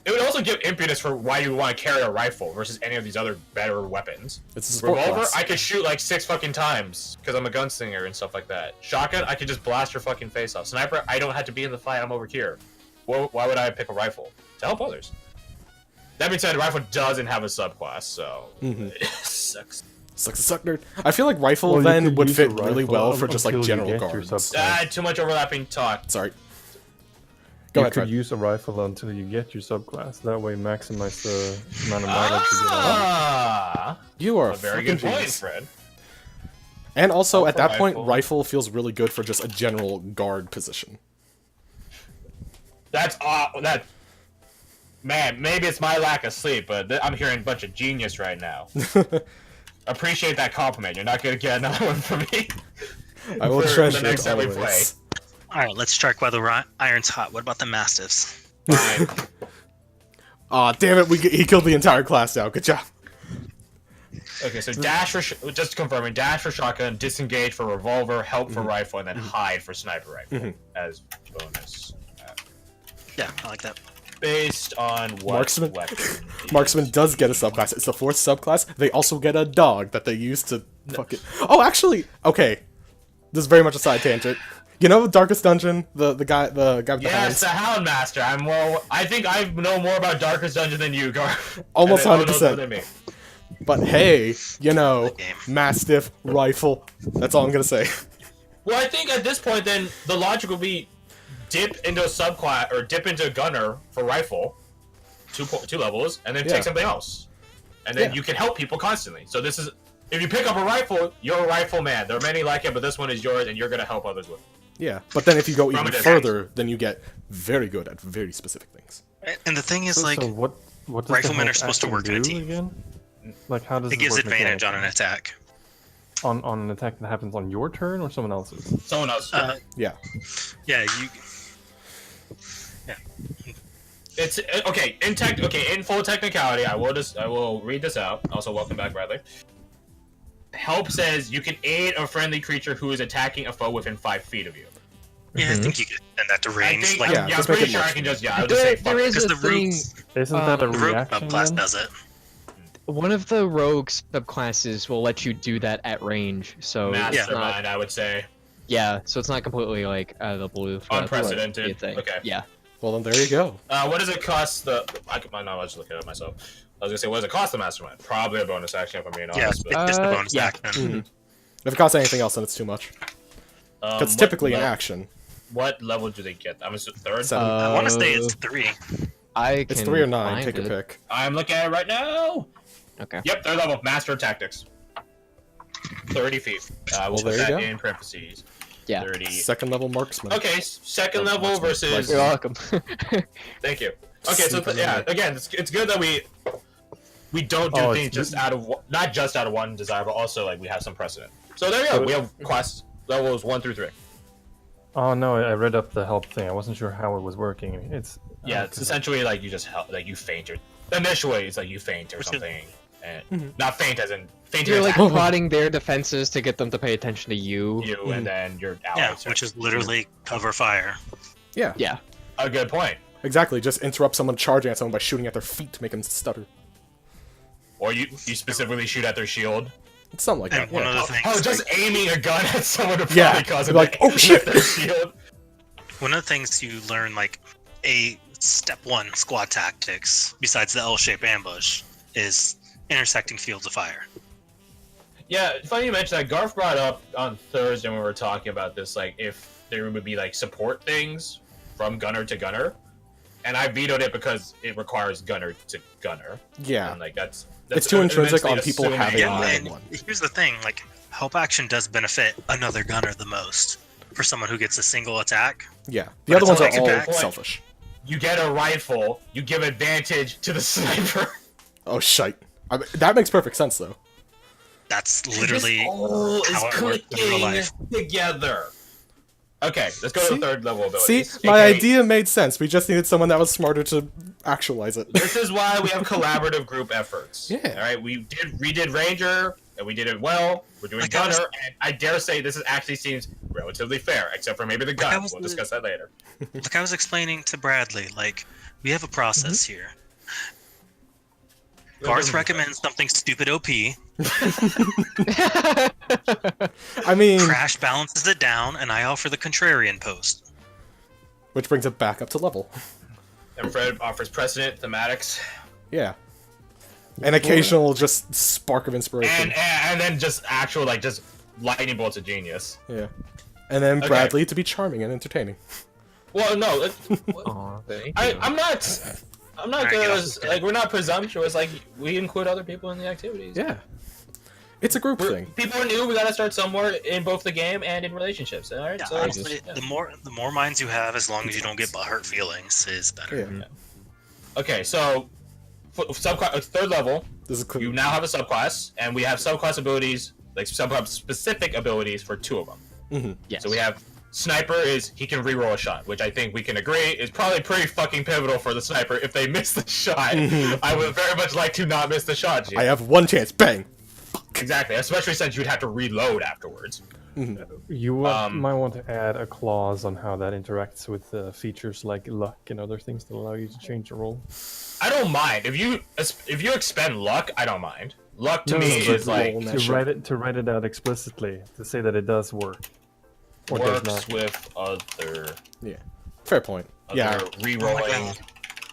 It would also give impetus for why you want to carry a rifle versus any of these other better weapons. It's a support Revolver, class. I could shoot like 6 fucking times because I'm a gunslinger and stuff like that. Shotgun, I could just blast your fucking face off. Sniper, I don't have to be in the fight. I'm over here. Why would I pick a rifle? To help others. That being said, the rifle doesn't have a subclass, so it sucks. Sucks to suck, nerd. I feel like rifle Well, you then could would use fit a really rifle well for just like until you general get your guards. subclass. Too much overlapping talk. Sorry. Go You ahead, could Fred. use a rifle until you get your subclass. That way, maximize the amount of mileage you get. Ah, You are a very fucking good point, genius. Fred. And also, Help at for that point, rifle. rifle feels really good for just a general guard position. That's that. Man, maybe it's my lack of sleep, but I'm hearing a bunch of genius right now. Appreciate that compliment. You're not gonna get another one from me. I will For treasure the next it time we always. All right, let's strike while the iron's hot. What about the mastiffs? Fine. Aw, damn it, he killed the entire class now. Good job. Okay, so dash for just confirming, dash for shotgun, disengage for revolver, help for rifle, and then hide for sniper rifle as bonus. Yeah, I like that. Based on what Marksman. weapon? Marksman does get a subclass. It's the 4th subclass. They also get a dog that they use to fucking. Oh, actually, okay. This is very much a side tangent. You know, Darkest Dungeon, the guy with the Yes, hounds. the Hound Master. I think I know more about Darkest Dungeon than you, Garth. Almost And then 100%. than me. But hey, you know, game. Mastiff rifle. That's all I'm gonna say. Well, I think at this point, then the logic would be dip into a subclass or dip into a gunner for rifle, two levels, and then Yeah. take something else, and then Yeah. you can help people constantly. So this is if you pick up a rifle, you're a rifle man. There are many like it, but this one is yours, and you're gonna help others with. Yeah, but then if you go even From a further, then you get very good at very specific things. And the thing is, like, So what does riflemen the are supposed to action work in a do team. again? Like how does it gives work advantage on an mechanically? attack. On an attack that happens on your turn or someone else's? Someone else. Yeah. Yeah, you. It's okay. In full technicality, I will read this out. Also, welcome back, Bradley. Help says you can aid a friendly creature who is attacking a foe within 5 feet of you. Yeah, I think you can extend that to I range. think, Like, Yeah, I'm just pretty make it sure I much can just I'll just say fuck There it. is because a the thing. roots, Isn't that a the rogue reaction subclass then? does it. One of the rogue subclasses will let you do that at range, so it's Mastermind, not. I would say. Yeah, so it's not completely like out of the blue. For that to, like, Unprecedented. be a thing. Okay. Yeah. Well, then there you go. What does it cost the? I'll just look it up myself. I was gonna say, what does it cost the Mastermind? Probably a bonus action, if I'm being Yeah, honest. it's just a bonus yeah. action. If it costs anything else, then it's too much. But Because typically an action. What level do they get? I'm assuming third. 7. I want to say it's 3. I can It's 3 or 9. find Take your it. pick. I'm looking at it right now. Okay. Yep, third level, Master of Tactics. 30 feet. We'll Well, put there you that go. in parentheses. Yeah. 30. 2nd level marksman. Okay, second Oh, level marksman. versus. You're welcome. Thank you. Okay, so Super yeah, melee. again, it's good that we don't do Oh, things it's- just out of not just out of one desire, but also like we have some precedent. So there you go. We have quests levels 1 through 3. Oh no, I read up the help thing. I wasn't sure how it was working. It's Yeah, it's essentially like you just help, like you faint or initially it's like you faint or Which is- something, and not faint as in faint You're as like in prodding their defenses to get them to pay attention to you. you, and then your Yeah, allies. which is literally cover fire. Yeah, Yeah. a good point. exactly. Just interrupt someone charging at someone by shooting at their feet to make them stutter. Or you specifically shoot at their shield. It's something like And that. one Yeah. of the things, Oh, just aiming a gun at someone to Yeah, probably cause them like, to oh, hit shit. their shield. one of the things you learn, like a step 1 squad tactics, besides the L-shaped ambush, is intersecting fields of fire. Yeah, funny you mentioned that. Garth brought up on Thursday when we were talking about this, like if there would be like support things from gunner to gunner, and I vetoed it because it requires gunner to gunner. Yeah. And like that's It's too intrinsic on immensely people assuming- having Yeah, more than and one. here's the thing, like, help action does benefit another gunner the most for someone who gets a single attack. Yeah. But The other it's ones are like a all back point. selfish. You get a rifle, you give advantage to the sniper. Oh, shite. I mean, that makes perfect sense, though. That's literally This all how is it works in real clicking life. together. Okay, let's go to See? the third level See, abilities. my aka idea made sense. We just needed someone that was smarter to actualize it. This is why we have collaborative group efforts. Yeah. All right, we did Ranger, and we did it well. We're doing Like I was- Gunner, and I dare say this actually seems relatively fair, except for maybe the I gun. was- We'll discuss that later. like I was explaining to Bradley, like, we have a process here. Garth recommends something stupid OP, I mean, Crash balances it down, and I offer the contrarian post. which brings it back up to level. And Fred offers precedent, thematics, Yeah. An occasional just spark of inspiration. and then just actual like just lightning bolts of genius. Yeah. And then Okay. Bradley to be charming and entertaining. Well, no, Aw, thank you. I'm not. I'm not Alright, get gonna off like we're not presumptuous. Like we include other people in the activities. Yeah. It's a group thing. People are new. We gotta start somewhere in both the game and in relationships. All right. Yeah, so honestly, yeah. the more minds you have, as long as you don't get butthurt feelings, is better. Yeah. Okay, so third level, This is you now have a subclass, and we have subclass abilities, like subclass specific abilities for 2 of them. Yes. So we have sniper is he can reroll a shot, which I think we can agree is probably pretty fucking pivotal for the sniper. If they miss the shot, I would very much like to not miss the shot. Gene. I have one chance. Bang. Fuck. Exactly, especially since you'd have to reload afterwards. You might want to add a clause on how that interacts with features like luck and other things that allow you to change your roll. I don't mind if you expend luck. I don't mind. Luck to No, me but is like roll. to write it out explicitly to say that it does work or does works not. with other Yeah. Fair point. Yeah. re-rolling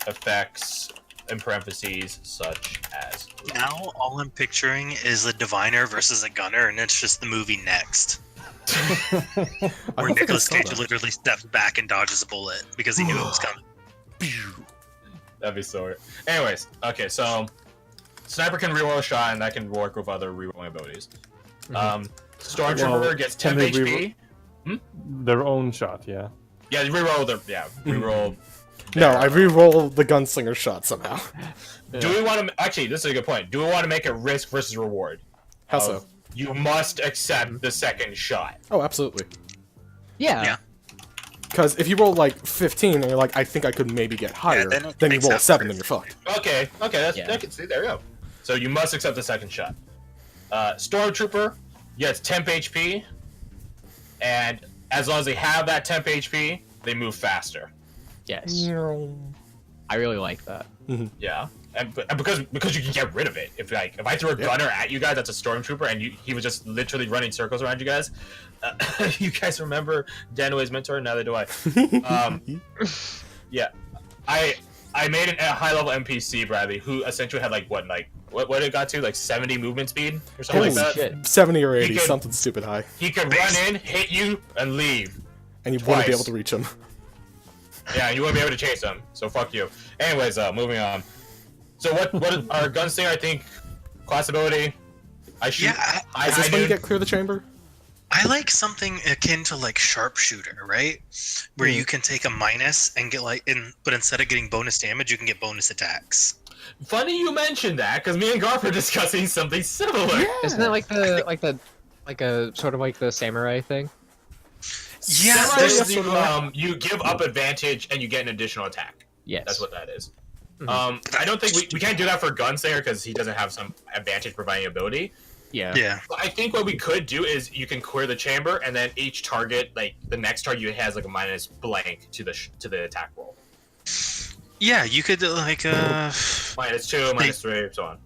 effects in parentheses such as luck. Now all I'm picturing is a diviner versus a gunner, and it's just the movie Next, I where don't think I Nicolas saw Cage that. literally steps back and dodges a bullet because he knew it was coming. That'd be so weird. Anyways, okay, so sniper can reroll a shot, and that can work with other rerolling abilities. Stormtrooper Well, gets can 10 they HP. Their own shot, yeah. Yeah, reroll their reroll. No, I re-roll the gunslinger shot somehow. Do we want to actually? This is a good point. Do we want to make it risk versus reward? How Of, so? You must accept the second shot. Oh, absolutely. Yeah. Yeah. Because if you roll like 15 and you're like, I think I could maybe get higher, then it then you makes roll a up 7 for and it. you're fucked. Okay, that's Yeah. I can see. There you go. So you must accept the second shot. Stormtrooper gets temp HP, and as long as they have that temp HP, they move faster. Yes. I really like that. Yeah, and because you can get rid of it. If I threw a gunner at you guys, that's a stormtrooper, and he was just literally running circles around you guys. You guys remember Danway's mentor? Neither do I. Yeah, I made a high level NPC, Bradley, who essentially had what it got to, like 70 movement speed or something Holy like that. shit. 70 or 80, He could- something stupid high. He could run in, hit you, and leave. And you wouldn't be Twice. able to reach him. Yeah, you wouldn't be able to chase him. So fuck you. Anyways, moving on. So what our gunslinger? I think class ability. I shoot. Yeah, I, Is this I when you do- get clear the chamber? I like something akin to like sharpshooter, right? Where you can take a minus and get but instead of getting bonus damage, you can get bonus attacks. Funny you mentioned that, because me and Garth were discussing something similar. Isn't that like a sort of like the samurai thing? Yeah, Samurai there's is you give up advantage and you get an additional attack. Yes. That's what that is. I don't think we can't do that for Gunslinger because he doesn't have some advantage providing ability. Yeah. Yeah. But I think what we could do is you can clear the chamber, and then each target, like the next target, has like a minus blank to the attack roll. Yeah, you could like -2, -3, so on.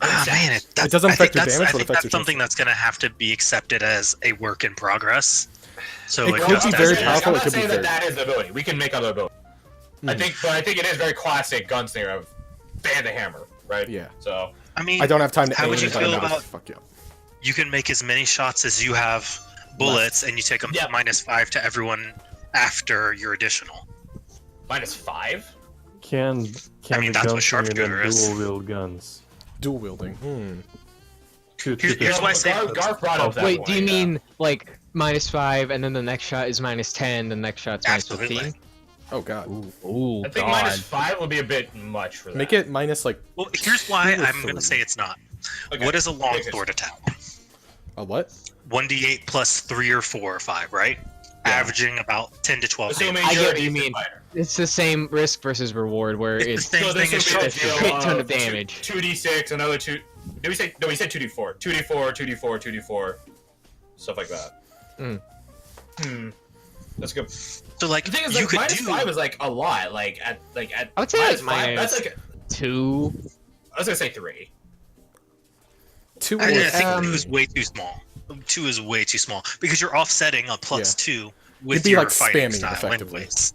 man, It doesn't affect your damage, I but think affects that's your something that's gonna have to be accepted as a work in progress. So It like, could be very that's- powerful, I'm it not could be saying very- that is the ability. We can make other ability. But I think it is very classic Gunslinger of ban the hammer, right? Yeah. So I mean, I don't have time to How aim, would you but I feel know to about- fuck you up. you can make as many shots as you have bullets, and you take them Yeah. -5 to everyone after your additional. -5. Can I mean, the that's what gunslinger sharpshooter then is. dual wield guns? Dual wielding. Here's why I say Garth brought up that Wait, point, do you yeah. mean like -5 and then the next shot is -10, the next shot's Absolutely. -15? Oh god. Ooh, I think God. -5 would be a bit much for that. Make it minus like Well, here's why Two or I'm gonna three? say it's not. Okay. What is a Okay, longsword attack? a what? 1d8 plus 3 or 4 or 5, right? Averaging about 10 to 12 Assuming I get you're what you a decent mean. fighter. It's the same risk versus reward where It's it's the same So thing this as would be a sharpshooter. deal shit ton of of damage. 2d6, another 2. Did we say? No, we said 2d4. 2d4, 2d4, 2d4, stuff like that. That's good. So like The thing is, you like, could -5 do is like a lot. Like at I would say -5, it's minus that's like 2. I was gonna say 3. 2 I or think 2 Um, is way too small. 2 is way too small because you're offsetting a +2 with You'd be, your like, fighting spamming style effectively. anyways.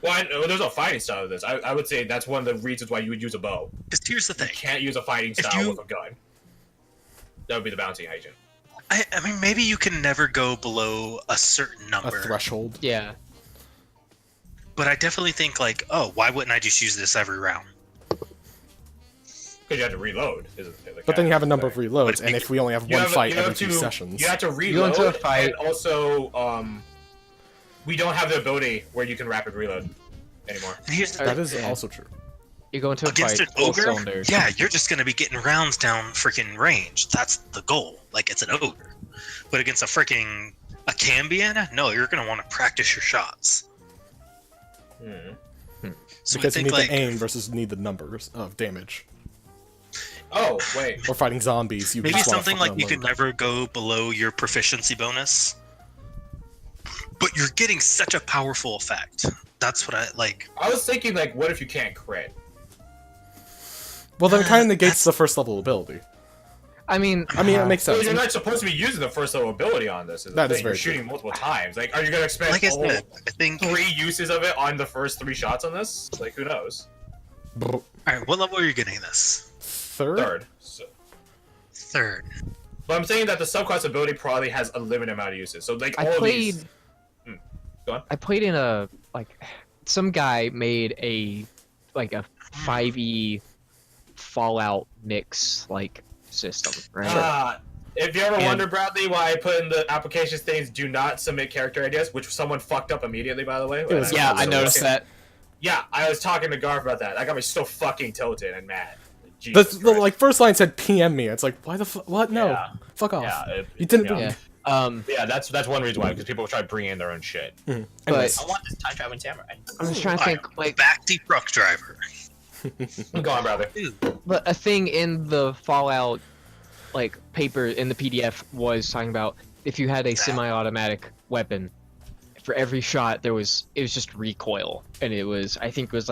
Well, there's no fighting style of this. I would say that's one of the reasons why you would use a bow. Because here's the You thing. can't use a fighting If style you- with a gun. That would be the bouncing agent. I mean, maybe you can never go below a certain a number. threshold. Yeah. But I definitely think like, oh, why wouldn't I just use this every round? Because you have to reload. But then you have a number of reloads, But and if we only have You one have- fight you have every 2 to- sessions. You have to go reload, into a fight- and also, we don't have the ability where you can rapid reload anymore. And here's the That is Yeah. also true. You go into a against fight an full ogre, cylinders. yeah, you're just gonna be getting rounds down freaking range. That's the goal. Like it's an ogre. But against a freaking a Cambion, no, you're gonna want to practice your shots. So Because I you think need like the aim versus need the numbers of damage. Oh, wait. Or fighting zombies. You Maybe just wanna something fucking like you can unload. never go below your proficiency bonus, but you're getting such a powerful effect. That's what I like. I was thinking, like, what if you can't crit? Well, then it kind of negates That's- the first level ability. I mean, It makes So sense. you're not supposed to be using the first level ability on this. That is You're very shooting multiple times. Like, are you gonna expend Like I all said, I think. 3 uses of it on the first 3 shots on this? Like, who knows? Brr. All right, what level are you getting this? Third? Third. So, Third. but I'm saying that the subclass ability probably has a limited amount of uses. So like I all played. these. Go on. I played in a some guy made a 5e Fallout mix system, right? If you ever And- wonder, Bradley, why I put in the applications things do not submit character ideas, which someone fucked up immediately, by the way. was- Yeah, I so noticed that. Yeah, I was talking to Garth about that. That got me so fucking tilted and mad. The, Jesus the Christ. first line said PM me. It's like, why the what? No. Yeah. Fuck off. Yeah, You didn't do yeah. Yeah. Yeah, that's one reason why, because people try to bring in their own shit. Anyways. I want this time traveling samurai. I'm just trying to think back to truck driver. Go on, brother. but a thing in the Fallout paper in the PDF was talking about if you had a semi-automatic weapon, for every shot it was just recoil, and I think it was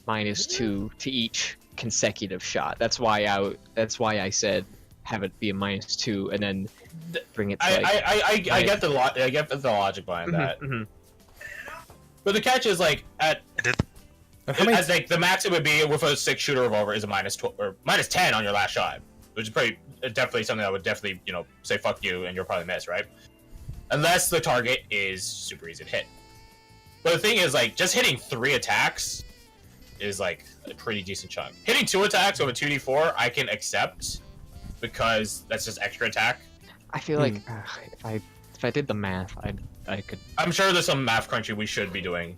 -2 to each consecutive shot. That's why I said have it be a -2 and then bring it to I get the I get the logic behind that. Mhm. But the catch is at And how many, as the max it would be with a 6-shooter revolver is a -12 or -10 on your last shot, which is definitely something that would definitely say fuck you and you'll probably miss, right? Unless the target is super easy to hit. But the thing is just hitting 3 attacks is a pretty decent chunk. Hitting 2 attacks over 2d4 I can accept because that's just extra attack. I feel like if I did the math, I could. I'm sure there's some math crunching we should be doing.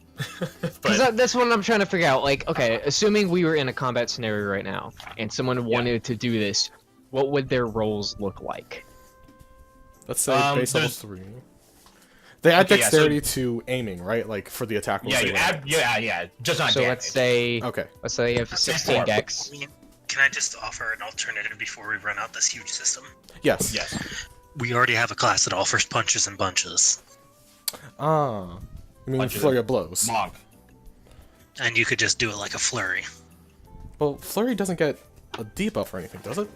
Because that's what I'm trying to figure out. Okay, assuming we were in a combat scenario right now, and someone wanted to do this, what would their roles look like? let's say base level 3. They add Okay, yeah, dexterity to aiming, right? Like for the attack. rolls Yeah, they you roll. add, yeah, just not So damage. let's say Okay. you have say 16 4. dex. I mean, can I just offer an alternative before we run out this huge system? Yes. Yes. We already have a class that offers punches and bunches, Ah. I mean, Punches flurry of blows. Monk. and you could just do it like a flurry. Well, flurry doesn't get a debuff or anything, does it?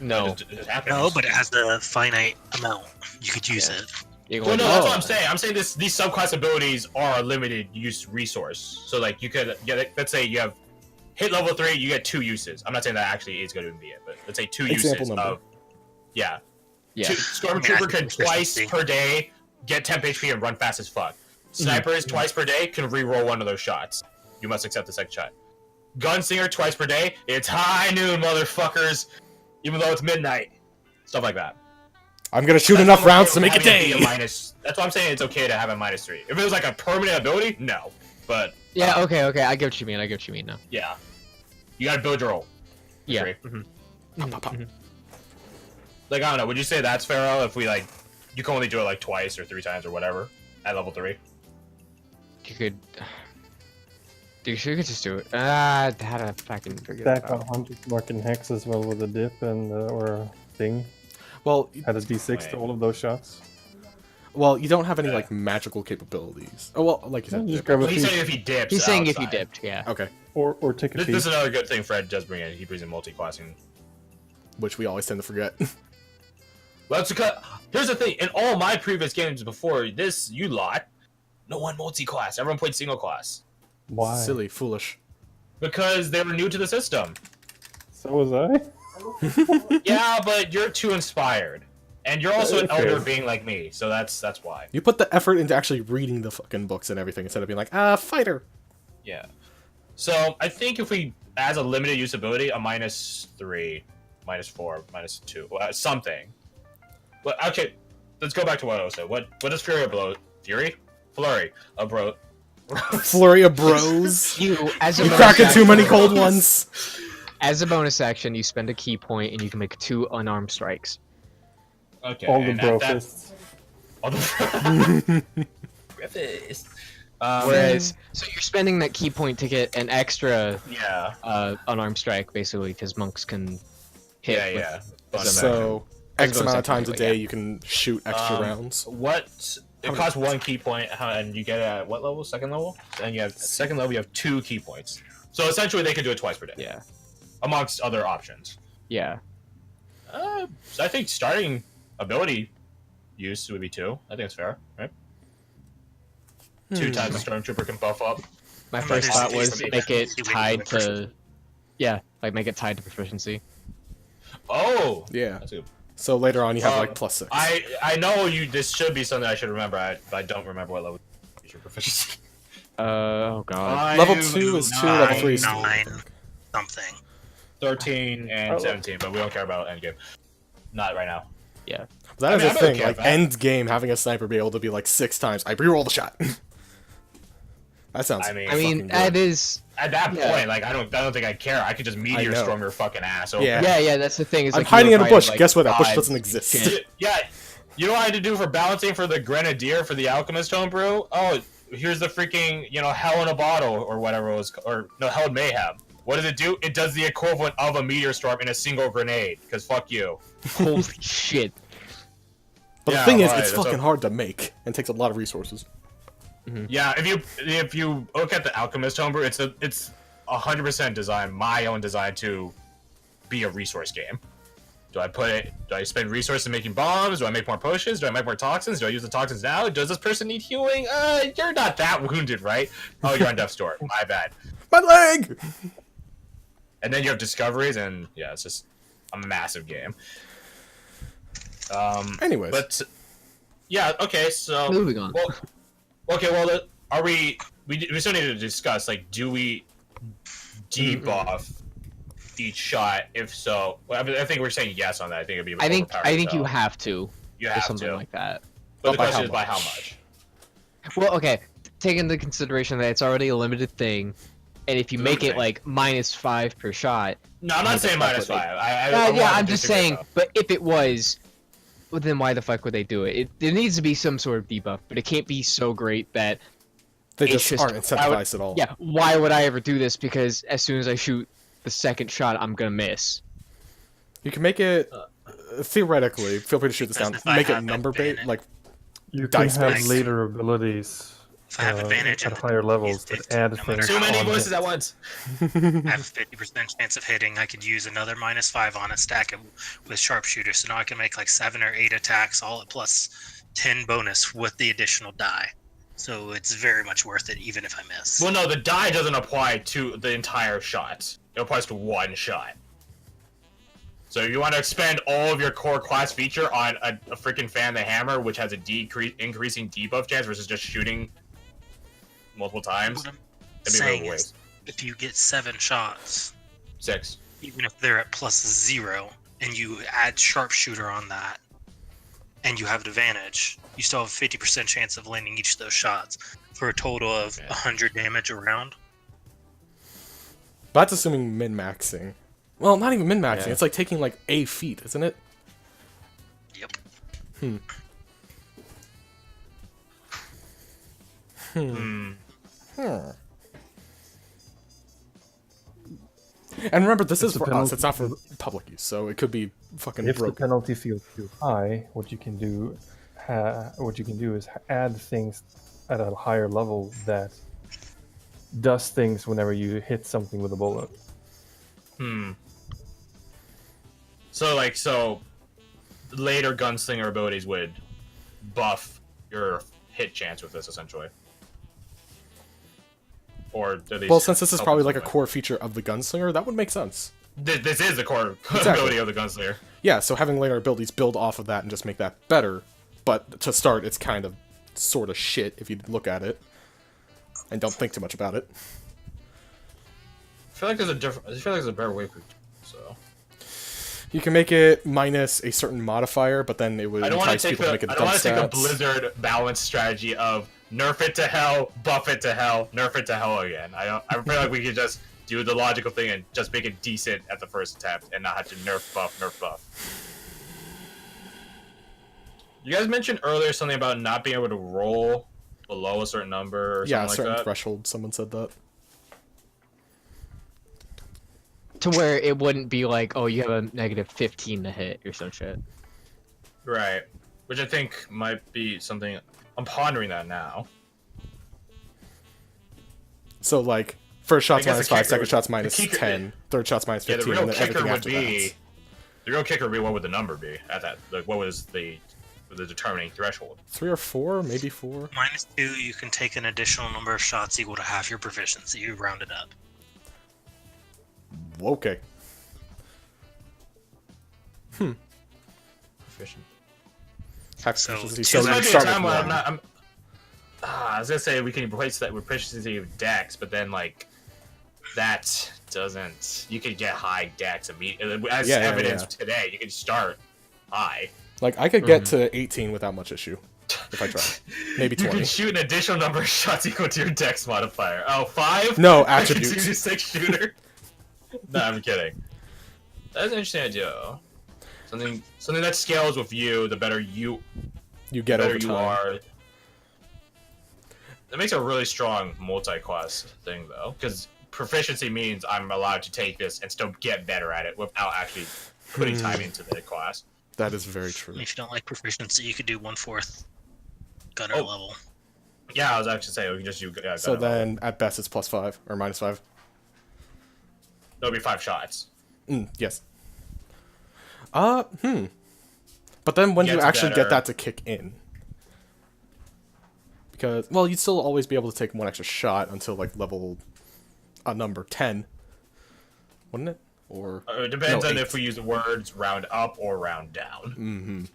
No. It just happens. No, but it has a finite amount. You could use it. You're Well, going no, that's Oh. what I'm saying. I'm saying these subclass abilities are a limited use resource. So you could get, let's say you have hit level 3, you get 2 uses. I'm not saying that actually is going to be it, but let's say 2 Example uses number. of yeah. yeah. Stormtrooper can twice Efficiency. per day get temp HP and run fast as fuck. Snipers twice per day can re-roll one of those shots. You must accept the second shot. Gunslinger twice per day. It's high noon, motherfuckers. Even though it's midnight. Stuff like that. I'm gonna shoot That's enough why I'm rounds to okay make a with having day. be minus. That's why I'm saying it's okay to have a -3. If it was a permanent ability, no. But Yeah. Okay. I get what you mean. I get what you mean now. yeah, you gotta build your roll. Yeah. Agree. Mhm. Pop, pop, pop. Mhm. I don't know. Would you say that's fair? If we you can only do it twice or 3 times or whatever at level 3. You could. Dude, you could just do it. How to fucking figure that Stack on out? 100 marking hex as well with a dip and or a thing. Well, Add a d6 to all of those shots. you don't have any magical capabilities. Oh well, like you said. Just dip. grab a Well, he's few, saying if he dips. He's saying if you outside. dipped, yeah. Okay, or take a This peek. is another good thing Fred does bring in. He brings in multi-classing. which we always tend to forget. Let's cut. Here's the thing. In all my previous games before this, you lot, no one multi-class. Everyone played single class Why? Silly, foolish. because they were new to the system. So was I. Yeah, but you're too inspired, and you're also an Okay. elder being like me, so that's why. You put the effort into actually reading the fucking books and everything instead of being like, fighter. Yeah. So I think if we, as a limited use ability, a -3, -4, -2, something. But okay, let's go back to what I was saying. What does Fury blow? Fury? Flurry. A bro. Flurry of bros. You as a You bonus cracking too action- many cold ones. As a bonus action, you spend a key point and you can make 2 unarmed strikes. Okay. All the and bro that- fists. All the Griffiths. Whereas, so you're spending that key point to get an extra Yeah. unarmed strike, basically, because monks can hit. Yeah, with- yeah. bonus So I was X going amount of second times a anyway, day yeah. you can shoot extra rounds. What? It costs 1 key point, and you get it at what level? Second level? And you have at second level, you have 2 key points. So essentially, they can do it twice per day. Yeah. Amongst other options. Yeah. So I think starting ability use would be 2. I think it's fair, right? 2 times the Stormtrooper can buff up. My And first there's thought was usually make it that you tied win to. Yeah, like make it tied to proficiency. Oh! Yeah. That's good. So later on you have like +6. I know you. This should be something I should remember, but I don't remember what level is your proficiency. Oh god. Level 2 is 2, level 3 is 2. 9 something. 13 and 17, but we don't care about endgame. Not right now. Yeah. That is I mean, the I thing, don't care like about it. end game having a sniper be able to be like 6 times. I reroll the shot. That sounds. I mean, I mean, fucking that good. is. At that Yeah. point, like I don't think I care. I could just meteor know. storm your fucking ass. Open. Yeah. Yeah, that's the thing. Is I'm like, hiding you in a were bush. fighting, Guess what? That bush gods doesn't and exist. shit. Yeah. You know what I had to do for balancing for the Grenadier for the Alchemist Homebrew? Oh, here's the freaking hell in a bottle or whatever it was, or no, hell in mayhem. What does it do? It does the equivalent of a meteor storm in a single grenade. Because fuck you. Holy shit. But Yeah, the thing is, right, it's that's fucking a- hard to make and takes a lot of resources. Yeah, if you look at the Alchemist Homebrew, it's 100% designed, my own design to be a resource game. Do I spend resources making bombs? Do I make more potions? Do I make more toxins? Do I use the toxins now? Does this person need healing? You're not that wounded, right? Oh, you're on death's door. My bad. My leg! And then you have discoveries, and yeah, it's just a massive game. Anyways. But yeah, okay, so Moving on. Well, okay, well, are we still need to discuss, like, do we debuff each shot? If so, well, I think we're saying yes on that. I think it'd be. I think overpowered, you so have to. you Or have something to. like that. But the By question how is by how much? much. Well, okay. Take into consideration that it's already a limited thing, and if you make it Okay. like -5 per shot. No, I'm not the saying fuck -5. would they- I Yeah, want I'm to just disagree, saying. though. But if it was, well, then why the fuck would they do it? There needs to be some sort of debuff, but it can't be so great that. They it's just just- aren't why would- incentivized at all. Yeah, why would I ever do this? Because as soon as I shoot the second shot, I'm gonna miss. You can make it theoretically. Feel free to shoot this down. Because if I Make it have number bait, advantage- like You can Dice have based. later abilities If I have advantage at in the higher levels it's that add no matter things. Too many on voices it. at once. I have a 50% chance of hitting. I could use another -5 on a stack with sharpshooter, so now I can make like 7 or 8 attacks, all at +10 bonus with the additional die. So it's very much worth it, even if I miss. Well, no, the die doesn't apply to the entire shot. It applies to one shot. So if you want to expend all of your core class feature on a freaking fan the hammer, which has a increasing debuff chance versus just shooting multiple times, What I'm it'd be saying real is, waste. if you get 7 shots, 6. even if they're at +0, and you add sharpshooter on that, and you have advantage, you still have a 50% chance of landing each of those shots for a total of 100 damage around. But that's assuming min-maxing. Well, not even min-maxing. Yeah. It's like taking like a feat, isn't it? Yep. And remember, this is a for us. penalty. It's not for public use, so it could be fucking If the broken. penalty feels too high, what you can do is add things at a higher level that does things whenever you hit something with a bullet. So later gunslinger abilities would buff your hit chance with this, essentially. Or at least Well, since this is help probably in like a some way. core feature of the gunslinger, that would make sense. This is the core Exactly. ability of the gunslinger. Yeah, so having later abilities build off of that and just make that better. But to start, it's kind of sort of shit if you look at it and don't think too much about it. I feel like there's a better way for so. You can make it minus a certain modifier, but then it would I don't want entice to take people to the make it I don't want to take a dump stats. Blizzard balance strategy of nerf it to hell, buff it to hell, nerf it to hell again. I feel like we could just do the logical thing and just make it decent at the first attempt and not have to nerf buff. You guys mentioned earlier something about not being able to roll below a certain number or Yeah, a something certain like that. threshold. Someone said that. to where it wouldn't be like, oh, you have a negative 15 to hit or some shit. Right. Which I think might be something. I'm pondering that now. So like first shot's I guess minus the 5, kicker second would- shot's the minus kicker- 10, third shot's minus Yeah, 15, the real and then kicker everything would after be. that. The real kicker would be what would the number be at that? Like, what was the determining threshold? 3 or 4, maybe 4. -2, you can take an additional number of shots equal to half your proficiency. You round it up. Okay. Proficient. Half So, proficiency. two So This you might be a start time with when 1. I was gonna say we can replace that with proficiency of dex, but then like that doesn't. You could get high dex immediately, as Yeah, evidenced today. You can start high. Like I could get to 18 without much issue if I try. Maybe You 20. can shoot an additional number of shots equal to your dex modifier. Oh, 5? No, Like a attributes. 2d6 shooter. No, I'm kidding. That's an interesting idea. Something that scales with you. The better you You get over you time. are. That makes a really strong multi-class thing, though, because proficiency means I'm allowed to take this and still get better at it without actually putting time into the class. That is very true. If you don't like proficiency, you could do 1/4 gunner Oh. level. Yeah, I was actually saying we can just do. So then at best it's +5 or -5. There'll be 5 shots. Yes. But then when do you Gets actually better. get that to kick in? Because, well, you'd still always be able to take 1 extra shot until, like, level number 10. Wouldn't it? Or It depends no, on 8. if we use the words round up or round down. Mm-hmm.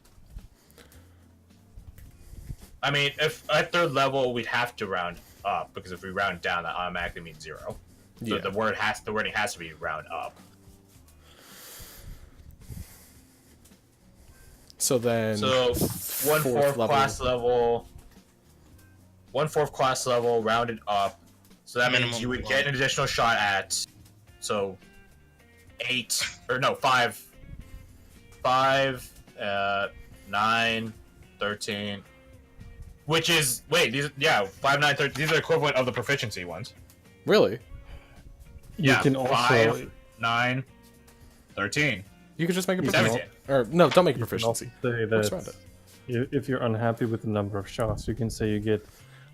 I mean, if at 3rd level we'd have to round up because if we round down, that automatically means 0. So Yeah. the wording has to be round up. So then... So 1/4 4th level. class level. 1/4 class level rounded up. So that means Minimum you would one. get an additional shot at 5, 9, 13. Which is 5, 9, 13. These are equivalent of the proficiency ones. Really? You can also 5, 9, 13. You could just make a You proficiency. can Or, no, don't make a you can also proficiency. say Works around that it. if you're unhappy with the number of shots, you can say you get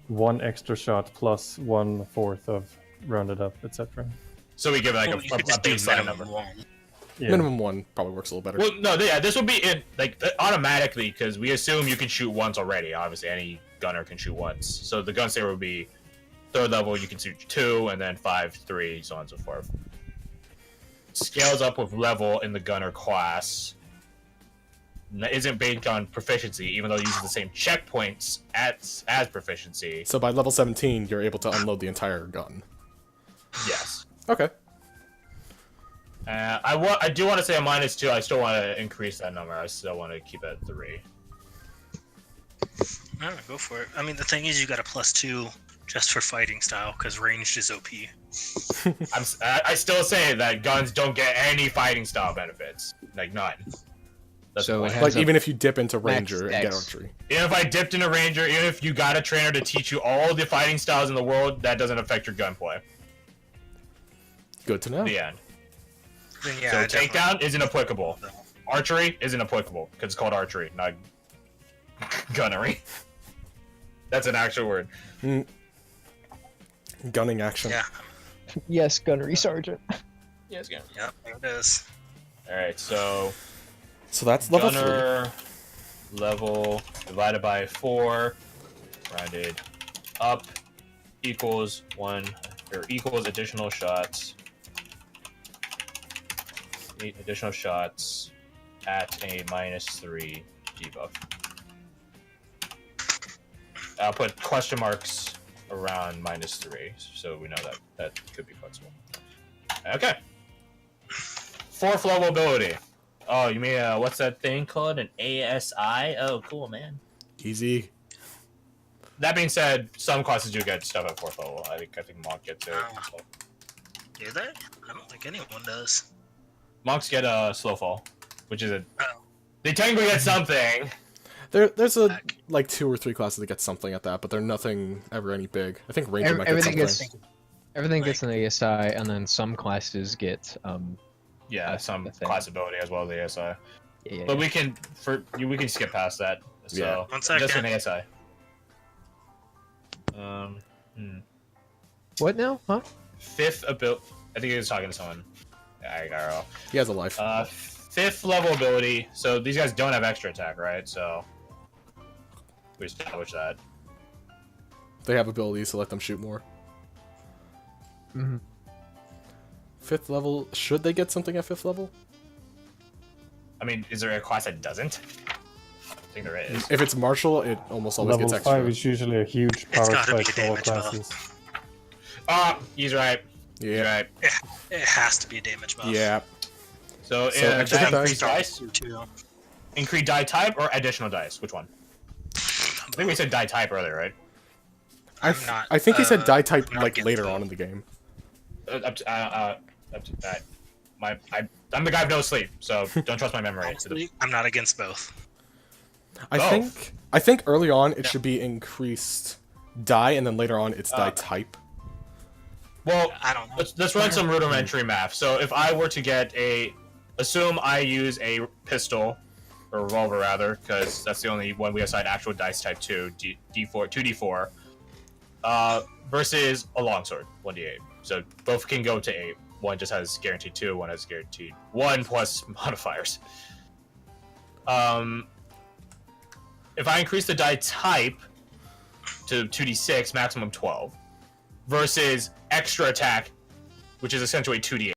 1 extra shot plus 1/4 of rounded up, etc. So we give it like Well, you could a just do baseline minimum number. 1. Yeah. Minimum 1 probably works a little better. Well, no, yeah, this will be in like automatically because we assume you can shoot once already. Obviously, any gunner can shoot once. So the gun saver will be 3rd level. You can shoot 2, and then 5, 3, so on and so forth. Scales up with level in the gunner class. Isn't based on proficiency, even though it uses the same checkpoints as proficiency. So by level 17, you're able to unload the entire gun. Yes. Okay. I do want to say a -2. I still want to increase that number. I still want to keep it at 3. Alright, go for it. I mean, the thing is, you got a +2 just for fighting style, because ranged is OP. I still say that guns don't get any fighting style benefits. Like, none. That's So the it point. has Like, a even if you dip into max Ranger and get dex. archery. Even if I dipped in a ranger, even if you got a trainer to teach you all the fighting styles in the world, that doesn't affect your gunplay. Good to know. The end. Then yeah, So I definitely- takedown isn't applicable. Archery isn't applicable because it's called archery, not gunnery. That's an actual word. Gunning action. Yeah, Yes, gunnery sergeant. Yes, gun. yeah, there it is. All right, so So that's level 3. gunner level divided by 4, rounded up, equals 1 or equals additional shots. 8 additional shots at a -3 debuff. I'll put question marks around -3, so we know that could be flexible. Okay. 4th level ability. Oh, you mean what's that thing called? An ASI? Oh, cool, man. Easy. That being said, some classes do get stuff at 4th level. I think Monk gets it. Oh. Do they? I don't think anyone does. Monks get a slow fall, which is a. Oh. They technically get something. There's a Heck. like 2 or 3 classes that get something at that, but they're nothing ever any big. I think Ranger might get Everything something. is Everything Like- gets an ASI, and then some classes get Yeah, That's some the thing. class ability as well as the ASI. yeah. But we can we can skip past that. So Yeah. 1 just second. an ASI. Hmm. What now? Huh? Fifth ability. I think he was talking to someone. I got it all. He has a life. Fifth level ability. So these guys don't have extra attack, right? So we established that. They have abilities to let them shoot more. Mm-hmm. 5th level, should they get something at 5th level? I mean, is there a class that doesn't? I think there is. If it's martial, it almost always Level gets 5 extra. is usually a huge power gotta be spike for all damage buff. classes. He's right. He's Yeah. right. It has to be a damage buff. Yeah. So, So extra that dice? increased dice? Too. Increase die type or additional dice? Which one? I think we said die type earlier, right? I'm not. I think he said die type I'm not like against later both. on in the game. Up to that. I'm the guy with no sleep, so don't trust my memory. Honestly, I'm not against both. I Both. think early on it Yeah. should be increased die, and then later on it's die type. Well, I don't know. let's run some rudimentary math. So if I were to get assume I use a pistol, or revolver rather, because that's the only one we assign actual dice type to, D4, 2d4, versus a longsword, 1d8. So both can go to 8. One just has guaranteed 2, one has guaranteed 1 plus modifiers. If I increase the die type to 2d6, maximum 12, versus extra attack, which is essentially 2d8.